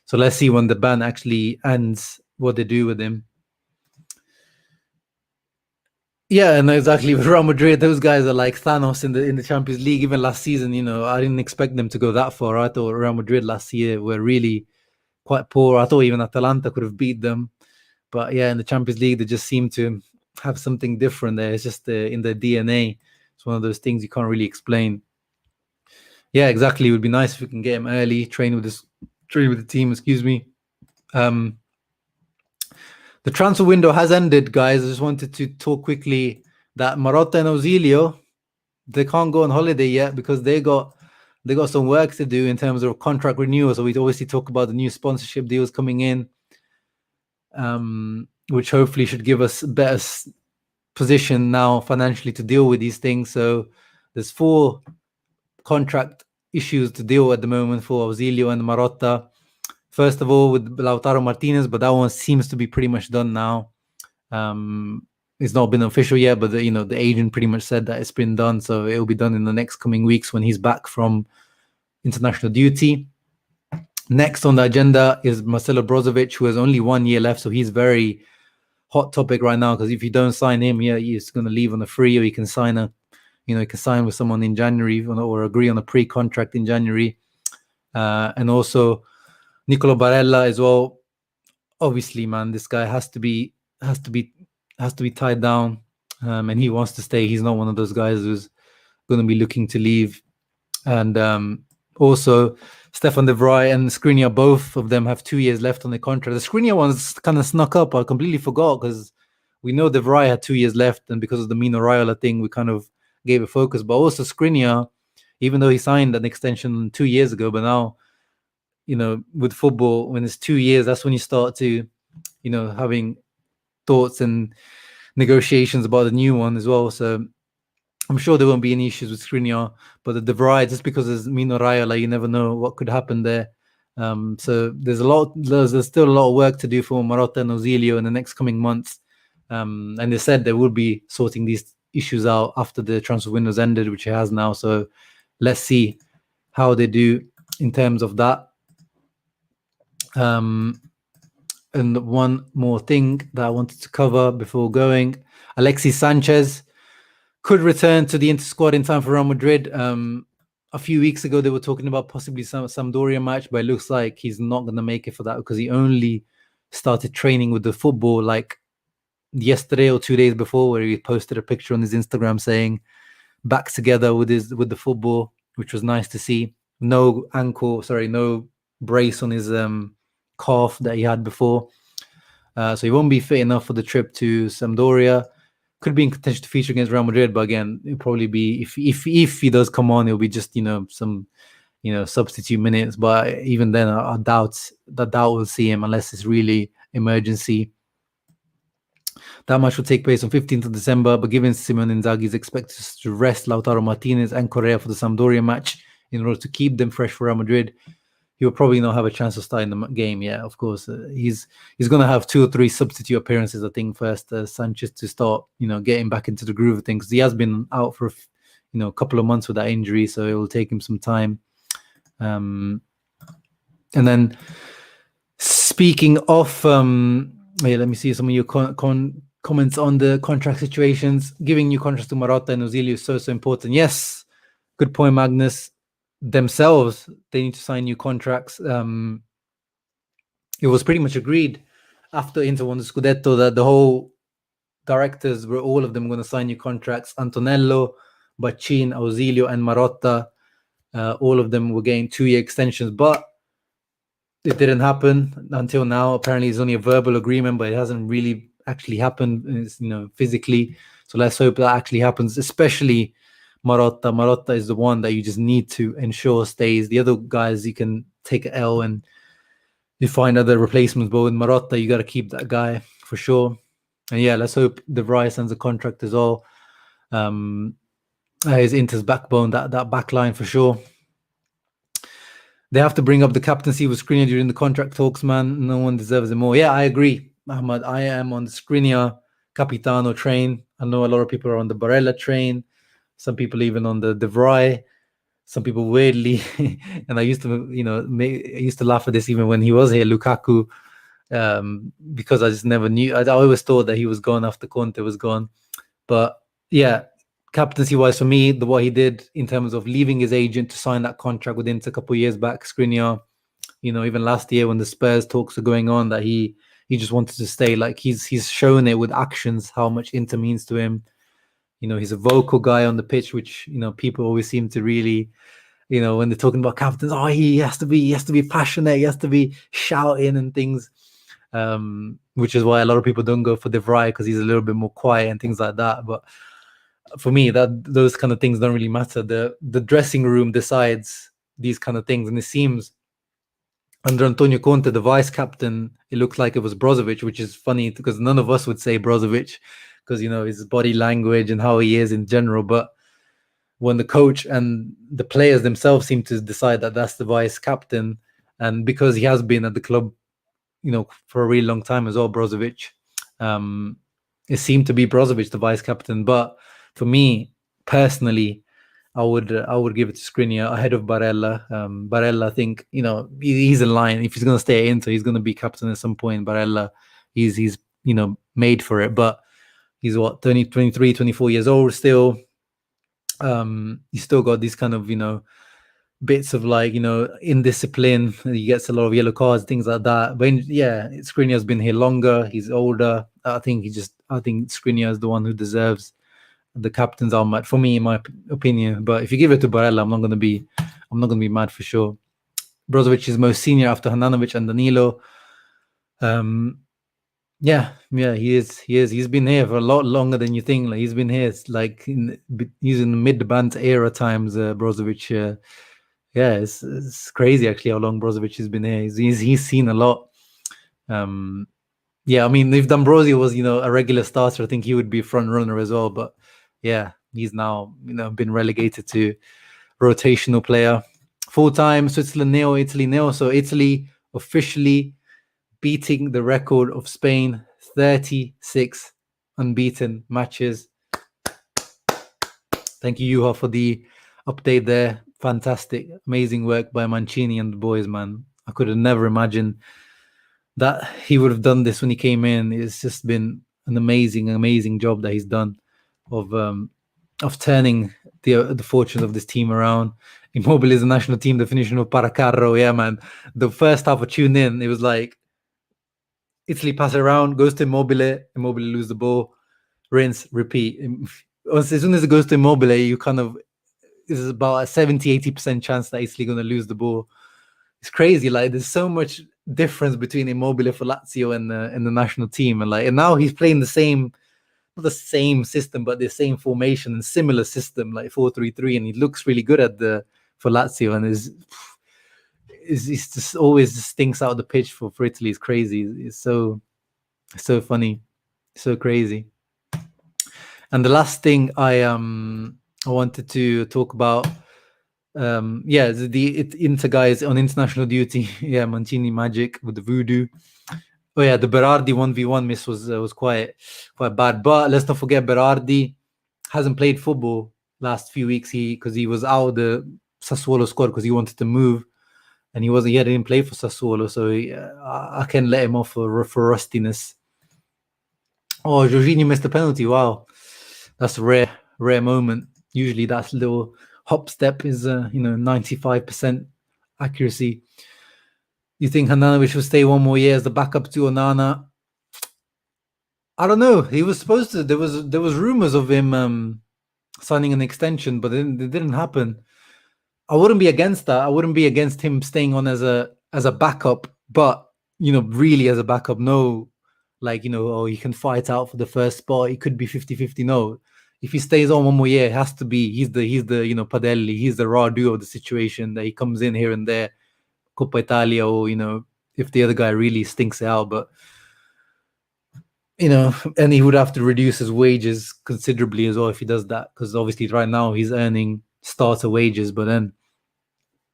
So let's see when the ban actually ends what they do with him. Yeah, and exactly with Real Madrid, those guys are like Thanos in the Champions League. Even last season, I didn't expect them to go that far. I thought Real Madrid last year were really quite poor. I thought even Atalanta could have beat them, but yeah, in the Champions League, they just seem to have something different there. It's just in their DNA. It's one of those things you can't really explain. Yeah, exactly. It would be nice if we can get him early, train with the team. Excuse me. The transfer window has ended, guys. I just wanted to talk quickly that Marotta and Ozilio, they can't go on holiday yet because they got some work to do in terms of contract renewal. So we obviously talk about the new sponsorship deals coming in, which hopefully should give us a better position now financially to deal with these things. So there's 4 contract issues to deal with at the moment for Auxilio and Marotta. First of all, with Lautaro Martinez, but that one seems to be pretty much done now. It's not been official yet, but the agent pretty much said that it's been done, so it'll be done in the next coming weeks when he's back from international duty. Next on the agenda is Marcelo Brozovic, who has only 1 year left, so he's very hot topic right now, because if you don't sign him, he's going to leave on a free, or you can sign with someone in January, or agree on a pre-contract in January. And also Nicolo Barella as well. Obviously, man, this guy has to be tied down, and he wants to stay. He's not one of those guys who's going to be looking to leave. And also Stefan de Vrij and Skriniar, both of them have 2 years left on the contract. The Skriniar one's kind of snuck up. I completely forgot, because we know de Vrij had 2 years left, and because of the Mino Raiola thing, we kind of gave a focus. But also Skriniar, even though he signed an extension 2 years ago, but now, with football, when it's 2 years, that's when you start to, having thoughts and negotiations about the new one as well. So I'm sure there won't be any issues with Skriniar, but the de Vrij, just because there's Mino Raiola, you never know what could happen there. So there's still a lot of work to do for Marotta and Auxilio in the next coming months. And they said they will be sorting these issues out after the transfer window's ended, which it has now. So let's see how they do in terms of that. And one more thing that I wanted to cover before going, Alexis Sanchez could return to the Inter squad in time for Real Madrid. A few weeks ago, they were talking about possibly some Sampdoria match, but it looks like he's not going to make it for that, because he only started training with the football like yesterday or 2 days before, where he posted a picture on his Instagram saying back together with the football, which was nice to see. No brace on his calf that he had before. So he won't be fit enough for the trip to Sampdoria. Could be in contention to feature against Real Madrid, but again, it'll probably be, if he does come on, it'll be just some substitute minutes. But even then, I doubt we'll see him unless it's really emergency. That match will take place on 15th of December, but given Simone Inzaghi is expected to rest Lautaro Martinez and Correa for the Sampdoria match in order to keep them fresh for Real Madrid, he will probably not have a chance of starting the game. Yeah, of course. He's going to have 2 or 3 substitute appearances, I think, first, Sanchez, to start, getting back into the groove of things. He has been out for, a couple of months with that injury, so it will take him some time. And then speaking of, let me see some of your comments on the contract situations. Giving new contracts to Marotta and Auxilio is so important. Yes, good point, Magnus. Themselves, they need to sign new contracts. It was pretty much agreed after Inter won the Scudetto that the whole directors were, all of them, going to sign new contracts. Antonello, Bacin, Auxilio, and Marotta, all of them were getting 2-year extensions, but it didn't happen until now. Apparently, it's only a verbal agreement, but it hasn't really actually happened, physically. So let's hope that actually happens, especially Marotta. Marotta is the one that you just need to ensure stays. The other guys, you can take an L and you find other replacements, but with Marotta, you got to keep that guy for sure. And yeah, let's hope de Vrij signs a contract as well. Is Inter's backbone, that back line for sure. They have to bring up the captaincy with Skriniar during the contract talks, man. No one deserves it more. Yeah, I agree, Ahmad. I am on the Skriniar Capitano train. I know a lot of people are on the Barella train. Some people even on the de Vrij. Some people weirdly, and I used to laugh at this even when he was here, Lukaku, because I just never knew. I always thought that he was gone after Conte was gone. But yeah, captaincy-wise for me, what he did in terms of leaving his agent to sign that contract with Inter a couple of years back, Skriniar, even last year when the Spurs talks are going on, that he just wanted to stay. Like he's shown it with actions how much Inter means to him. He's a vocal guy on the pitch, which, people always seem to really, when they're talking about captains, he has to be passionate, he has to be shouting and things, which is why a lot of people don't go for de Vrij, because he's a little bit more quiet and things like that. But for me, those kind of things don't really matter. The dressing room decides these kind of things, and it seems under Antonio Conte, the vice captain, it looks like it was Brozovic, which is funny because none of us would say Brozovic, because his body language and how he is in general. But when the coach and the players themselves seem to decide that that's the vice captain, and because he has been at the club, for a really long time as well, Brozovic, it seemed to be Brozovic the vice captain. But for me personally, I would give it to Skriniar ahead of Barella. Barella, I think he's in line. If he's going to stay at Inter, he's going to be captain at some point. Barella, he's made for it. But he's 23, 24 years old still. He's still got these kind of bits of indiscipline. He gets a lot of yellow cards, things like that. But Skriniar's been here longer. He's older. I think Skriniar is the one who deserves the captain's armband for me, in my opinion. But if you give it to Barella, I'm not going to be mad for sure. Brozovic is most senior after Handanovic and Danilo. He is. He's been here for a lot longer than you think. He's been here he's in the mid-band era times. Brozovic. It's crazy actually how long Brozovic has been here. He's seen a lot. If D'Ambrosio was a regular starter, I think he would be a front runner as well. But he's now been relegated to rotational player. Full-time Switzerland nil, Italy nil. So Italy officially beating the record of Spain, 36 unbeaten matches. Thank you, Juha, for the update there. Fantastic, amazing work by Mancini and the boys, man. I could have never imagined that he would have done this when he came in. It's just been an amazing job that he's done of turning the fortunes of this team around. Immobile is the national team definition of Paracarro. Yeah, man. The first half I tuned in, it was like Italy pass it around, goes to Immobile lose the ball, rinse, repeat. As soon as it goes to Immobile, it's about a 70-80% chance that Italy going to lose the ball. It's crazy. There's so much difference between Immobile for Lazio and the national team, and now he's playing not the same system, but the same formation and similar system, 4-3-3, and he looks really good for Lazio, and it's just always just stinks out the pitch for Italy. It's crazy. It's so funny, so crazy. And the last thing I wanted to talk about, the Inter guys on international duty. Mancini magic with the voodoo. Oh yeah, the Berardi 1v1 miss was quite bad. But let's not forget Berardi hasn't played football last few weeks. Because he was out of the Sassuolo squad because he wanted to move, and he didn't play for Sassuolo, so I can let him off for rustiness. Oh, Jorginho missed a penalty. Wow, that's a rare moment. Usually that little hop step is 95% accuracy. You think Handanovic will stay one more year as the backup to Onana? I don't know. He was supposed to. There was rumors of him signing an extension, but it didn't happen. I wouldn't be against that. I wouldn't be against him staying on as a backup, but really as a backup. No, he can fight out for the first spot. It could be 50-50. No, if he stays on one more year, it has to be. He's the Padelli. He's the Radu of the situation, that he comes in here and there, Coppa Italia, or if the other guy really stinks it out. But and he would have to reduce his wages considerably as well if he does that, because obviously right now he's earning starter wages. But then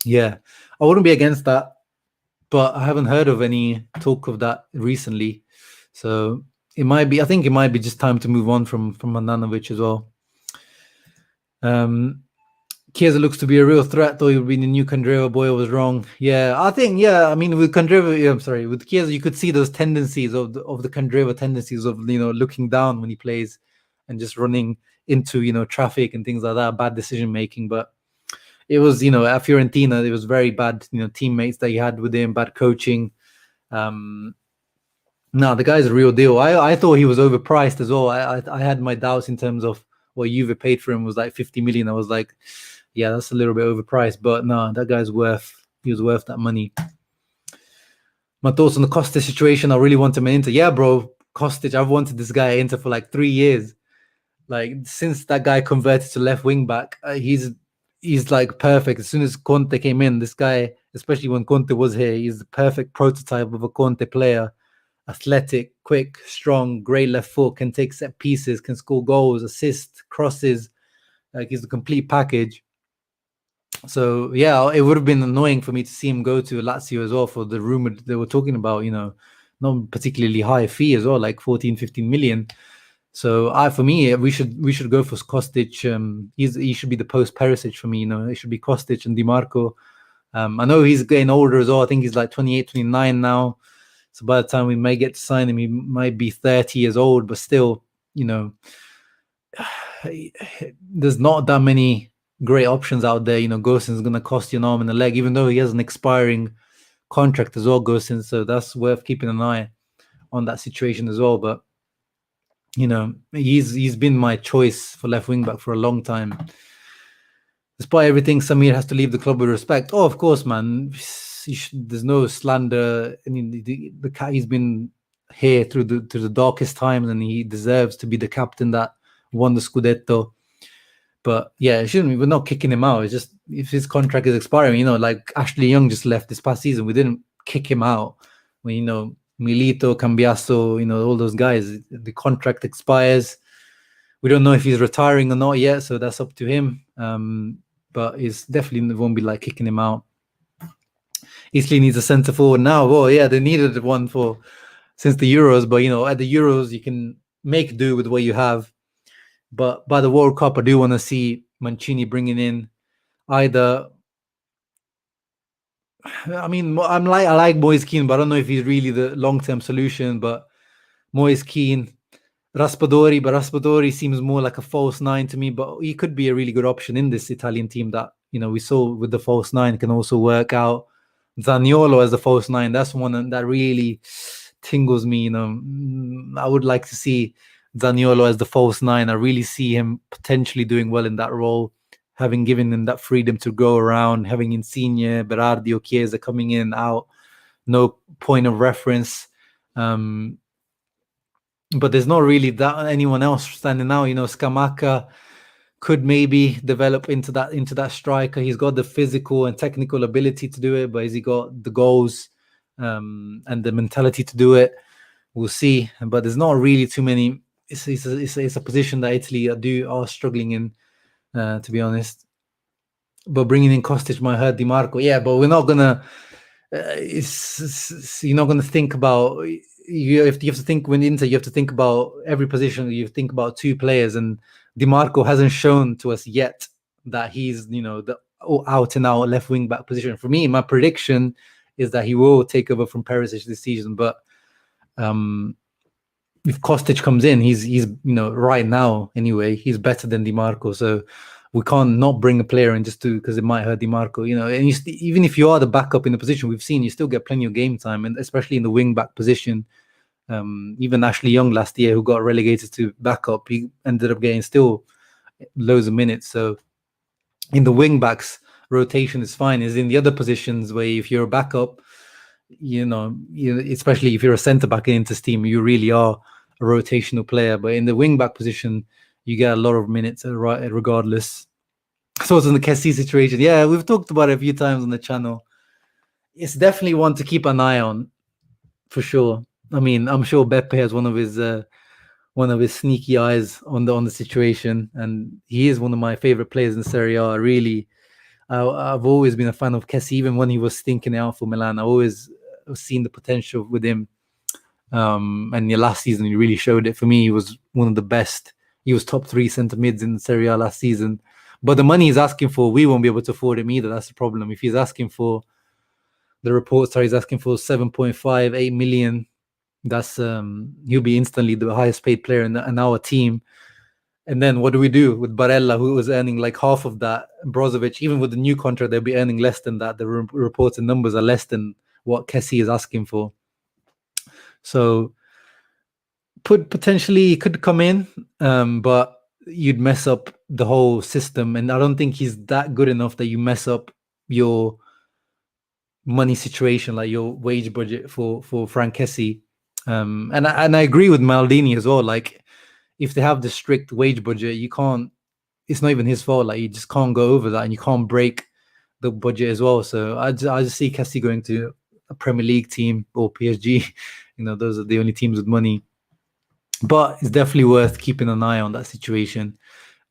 I wouldn't be against that, but I haven't heard of any talk of that recently. So I think it might be just time to move on from Handanovic as well. Chiesa looks to be a real threat, though he would be the new Candreva. Boy, I was wrong. I think, with Candreva, with Chiesa, you could see those tendencies of the Candreva tendencies of, looking down when he plays and just running into, traffic and things like that, bad decision-making. But it was, at Fiorentina, it was very bad, teammates that he had with him, bad coaching. No, the guy's a real deal. I thought he was overpriced as well. I had my doubts in terms of what Juve paid for him was 50 million. I was like, yeah, that's a little bit overpriced. But no, that guy's he was worth that money. My thoughts on the Kostic situation. I really want him in Inter. Yeah, bro, Kostic. I've wanted this guy Inter for 3 years. Since that guy converted to left wing back, he's perfect. As soon as Conte came in, this guy, especially when Conte was here, he's the perfect prototype of a Conte player. Athletic, quick, strong, great left foot, can take set pieces, can score goals, assist, crosses. Like he's the complete package. So yeah, it would have been annoying for me to see him go to Lazio as well for the rumor they were talking about, not particularly high fee as well, like 14, 15 million. So for me, we should go for Kostic. He should be the post Perisic for me. It should be Kostic and Di Marco. I know he's getting older as well. I think he's like 28, 29 now. So by the time we may get to sign him, he might be 30 years old. But still, there's not that many great options out there. Gosens is going to cost you an arm and a leg, even though he has an expiring contract as well, Gosens. So that's worth keeping an eye on that situation as well. But he's been my choice for left wing back for a long time. Despite everything, Samir has to leave the club with respect. Oh, of course, man. There's no slander. I mean, the he's been here through the darkest times, and he deserves to be the captain that won the Scudetto. But yeah, we're not kicking him out. It's just if his contract is expiring, like Ashley Young just left this past season, we didn't kick him out. When Milito, Cambiaso, all those guys, the contract expires. We don't know if he's retiring or not yet, so that's up to him. But it's definitely won't be like kicking him out. Italy needs a centre forward now. Well, yeah, they needed one since the Euros, but at the Euros you can make do with what you have. But by the World Cup, I do want to see Mancini bringing in either. I mean, I like Moise Kean, but I don't know if he's really the long-term solution. But Moise Kean, Raspadori seems more like a false nine to me, but he could be a really good option in this Italian team that we saw with the false nine can also work out. Zaniolo as the false nine, that's one that really tingles me. I would like to see Zaniolo as the false nine. I really see him potentially doing well in that role, having given him that freedom to go around, having Insigne, Berardi, Chiesa coming in and out, no point of reference. But there's not really anyone else standing out. Scamacca could maybe develop into that striker. He's got the physical and technical ability to do it, but has he got the goals and the mentality to do it? We'll see. But there's not really too many. It's a position that Italy are struggling in, to be honest. But bringing in Kostic might hurt Di Marco. Yeah, but we're not gonna. You're not gonna think about. You have to think when Inter. You have to think about every position. You think about two players, and Di Marco hasn't shown to us yet that he's the out and out left wing back position. For me, my prediction is that he will take over from Perisic this season. But if Kostic comes in, he's right now anyway, he's better than Di Marco. So we can't not bring a player in just because it might hurt Di Marco. And even if you are the backup in the position, we've seen you still get plenty of game time, and especially in the wing back position. Even Ashley Young last year, who got relegated to backup, he ended up getting still loads of minutes. So in the wing backs, rotation is fine. Is in the other positions where if you're a backup, especially if you're a centre back in this team, you really are a rotational player. But in the wing back position, you get a lot of minutes regardless. So it's in the Kessie situation. Yeah, we've talked about it a few times on the channel. It's definitely one to keep an eye on, for sure. I mean, I'm sure Beppe has one of his sneaky eyes on the situation, and he is one of my favorite players in Serie A. Really, I've always been a fan of Kessie, even when he was stinking out for Milan. I always seen the potential with him. And last season he really showed it. For me, he was one of the best. He was top 3 centre mids in Serie A last season. But the money he's asking for, we won't be able to afford him either. That's the problem. If he's asking for, the reports are he's asking for 7.5, 8 million. That's he'll be instantly the highest paid player in our team. And then what do we do with Barella, who was earning like half of that? Brozovic, even with the new contract, they'll be earning less than that. The reports and numbers are less than what Kessie is asking for. So potentially could come in, but you'd mess up the whole system. And I don't think he's that good enough that you mess up your money situation, like your wage budget for Frank Kessie. And I agree with Maldini as well. Like, if they have the strict wage budget, you can't. It's not even his fault. Like, you just can't go over that, and you can't break the budget as well. So I just see Kessie going to a Premier League team or PSG. Those are the only teams with money. But it's definitely worth keeping an eye on that situation.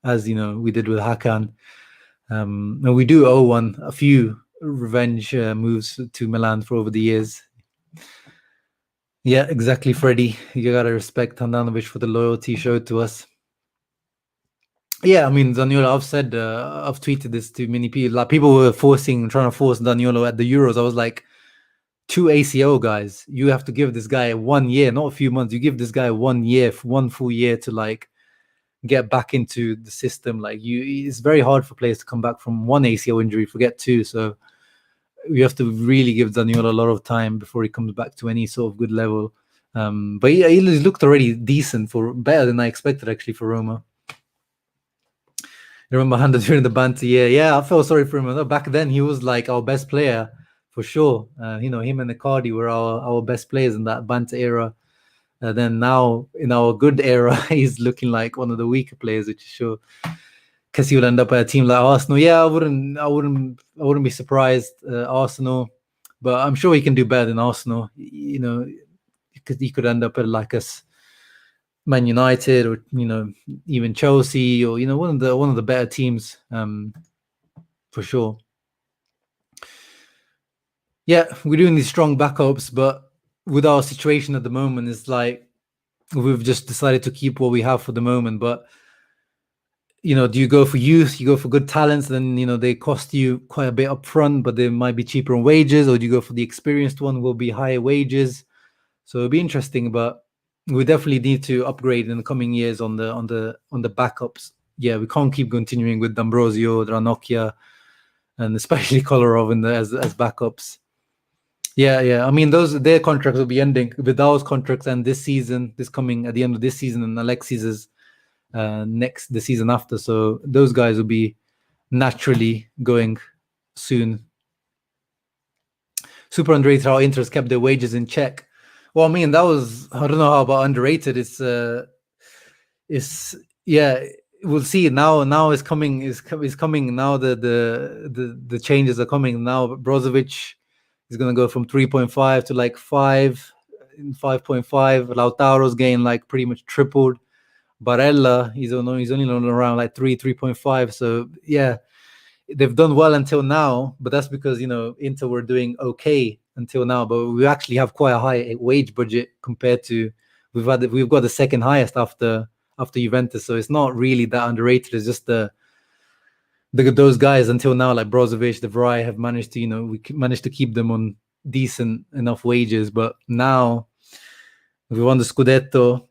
as we did with Hakan. And we do owe a few revenge moves to Milan for over the years. Yeah, exactly, Freddie. You gotta respect Handanovic for the loyalty he showed to us. Yeah, I mean, Zaniolo, I've tweeted this to many people. Like, people were trying to force Zaniolo at the Euros. I was like, 2 ACO guys, you have to give this guy 1 year, not a few months. You give this guy 1 year, 1 full year to like get back into the system. Like, it's very hard for players to come back from 1 ACO injury, forget 2. So you have to really give Zaniolo a lot of time before he comes back to any sort of good level. But he looked already decent, for better than I expected actually for Roma. I remember Handa during the banter. Yeah, I felt sorry for him. Back then, he was like our best player for sure. Him and Icardi were our best players in that banter era. Then now, in our good era, he's looking like one of the weaker players, which is sure. Because he will end up at a team like Arsenal. Yeah, I wouldn't be surprised. Arsenal, but I'm sure he can do better than Arsenal. Because he could end up at like us. Man United, or even Chelsea, or one of the better teams, for sure. Yeah, we're doing these strong backups, but with our situation at the moment, it's like we've just decided to keep what we have for the moment. But do you go for youth? You go for good talents, then they cost you quite a bit up front, but they might be cheaper on wages, or do you go for the experienced one, will be higher wages? So it'll be interesting, but we definitely need to upgrade in the coming years on the backups. Yeah, we can't keep continuing with D'Ambrosio, Ranocchia, and especially Kolarov as backups. Yeah. I mean, their contracts will be ending. Vidal's contracts end this season, at the end of this season, and Alexis's the season after. So those guys will be naturally going soon. Super underrated how Inter's kept their wages in check. Well, I mean, that was, I don't know how about underrated. It's yeah, we'll see. Now is coming now. The changes are coming now. Brozovic is gonna go from 3.5 to like 5.5. Lautaro's gain like pretty much tripled. Barella, he's only around like 3.5. So yeah, they've done well until now, but that's because Inter were doing okay until now. But we actually have quite a high wage budget compared to we've got the second highest after Juventus. So it's not really that underrated. It's just those guys until now, like Brozovic, De Vrij, have managed to we managed to keep them on decent enough wages. But now we won the Scudetto.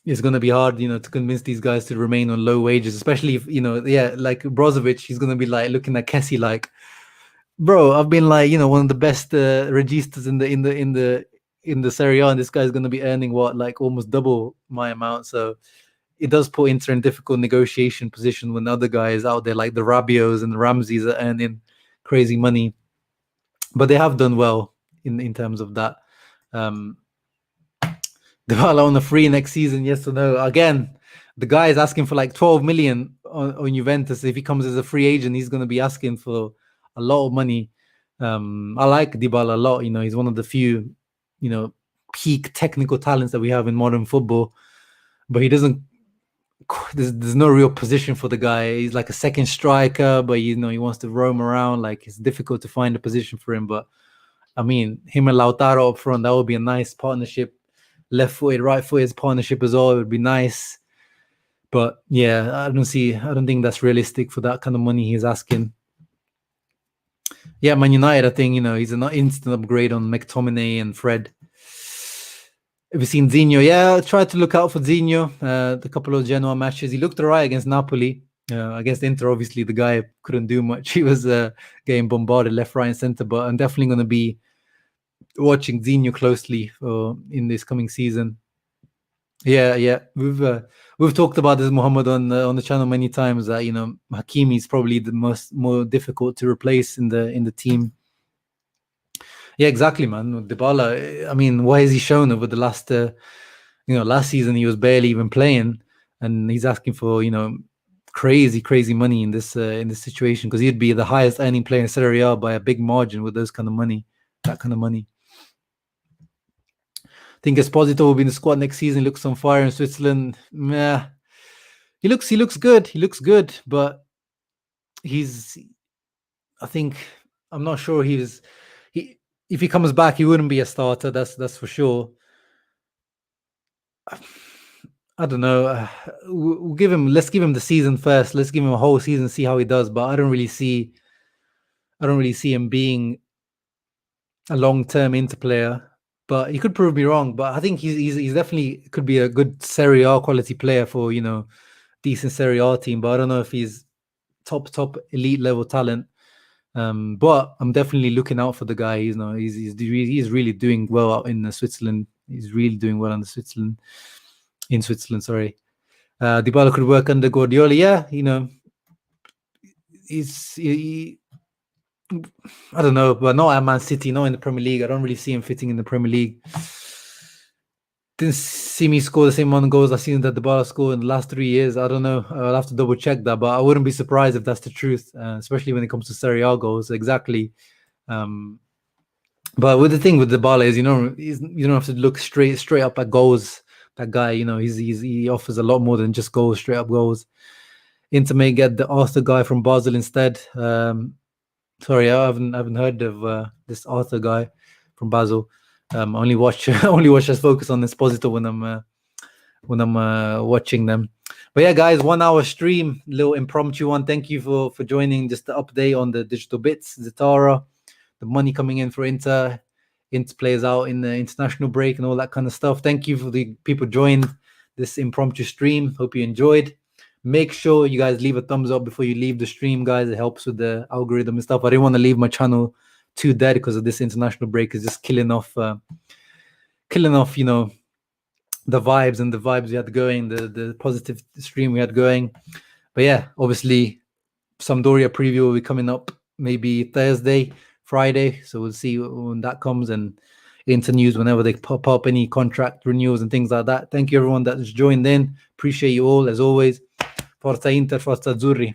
It's going to be hard, to convince these guys to remain on low wages, especially if, like Brozovic, he's going to be like looking at Kessie like, bro, I've been like, one of the best registas in the Serie A, and this guy's going to be earning like almost double my amount. So it does put Inter in difficult negotiation position when other guys out there like the Rabios and the Ramses are earning crazy money. But they have done well in terms of that. Dybala on a free next season, yes or no? Again, the guy is asking for like 12 million on Juventus. If he comes as a free agent, he's going to be asking for a lot of money. I like Dybala a lot. He's one of the few, peak technical talents that we have in modern football. But he doesn't. There's no real position for the guy. He's like a second striker, but he wants to roam around. Like, it's difficult to find a position for him. But I mean, him and Lautaro up front, that would be a nice partnership. Left-footed, right-footed partnership as well. It would be nice. But yeah, I don't think that's realistic for that kind of money he's asking. Yeah, Man United, I think, he's an instant upgrade on McTominay and Fred. Have you seen Zinho? Yeah, I tried to look out for Zinho. The couple of Genoa matches. He looked all right against Napoli. Against Inter, obviously, the guy couldn't do much. He was getting bombarded left, right, and center. But I'm definitely going to be watching Zinho closely in this coming season. Yeah. We've talked about this, Mohammed, on the channel many times. That Hakimi is probably the more difficult to replace in the team. Yeah, exactly, man. Dybala, I mean, what has he shown over the last? Last season he was barely even playing, and he's asking for crazy money in this situation, because he'd be the highest earning player in Serie A by a big margin with that kind of money. I think Esposito will be in the squad next season. Looks on fire in Switzerland. Meh. he looks good. He looks good, but he's. I think I'm not sure he if he comes back, he wouldn't be a starter. That's for sure. I don't know. We'll give him. Let's give him the season first. Let's give him a whole season, see how he does. But I don't really see him being a long-term Inter player. But he could prove me wrong. But I think he's definitely could be a good Serie A quality player for decent Serie A team. But I don't know if he's top elite level talent. But I'm definitely looking out for the guy. He's really doing well out in Switzerland. He's really doing well in Switzerland. Sorry. Dybala could work under Guardiola. Yeah, I don't know, but not at Man City, not in the Premier League. I don't really see him fitting in the Premier League. Didn't see me score the same amount of goals I've seen that Dybala scored in the last 3 years. I don't know. I'll have to double check that, but I wouldn't be surprised if that's the truth, especially when it comes to Serie A goals. Exactly. But with the thing with Dybala is, you don't have to look straight up at goals. That guy, he offers a lot more than just goals, straight up goals. Inter may get the Arthur guy from Basel instead. Sorry, I haven't heard of this Arthur guy from Basel. Only watch us focus on Esposito when I'm watching them. But yeah, guys, 1 hour stream, little impromptu one. Thank you for joining. Just the update on the DigitalBits, Zytara, the money coming in for Inter plays out in the international break and all that kind of stuff. Thank you for the people joined this impromptu stream. Hope you enjoyed. Make sure you guys leave a thumbs up before you leave the stream, guys. It helps with the algorithm and stuff. I didn't want to leave my channel too dead because of this international break. Is just killing off the vibes we had going, the positive stream we had going. But yeah, obviously Sampdoria preview will be coming up maybe Thursday, Friday. So we'll see when that comes, and Inter news whenever they pop up, any contract renewals and things like that. Thank you everyone that's joined in. Appreciate you all as always. Forza Inter, Forza Azzurri.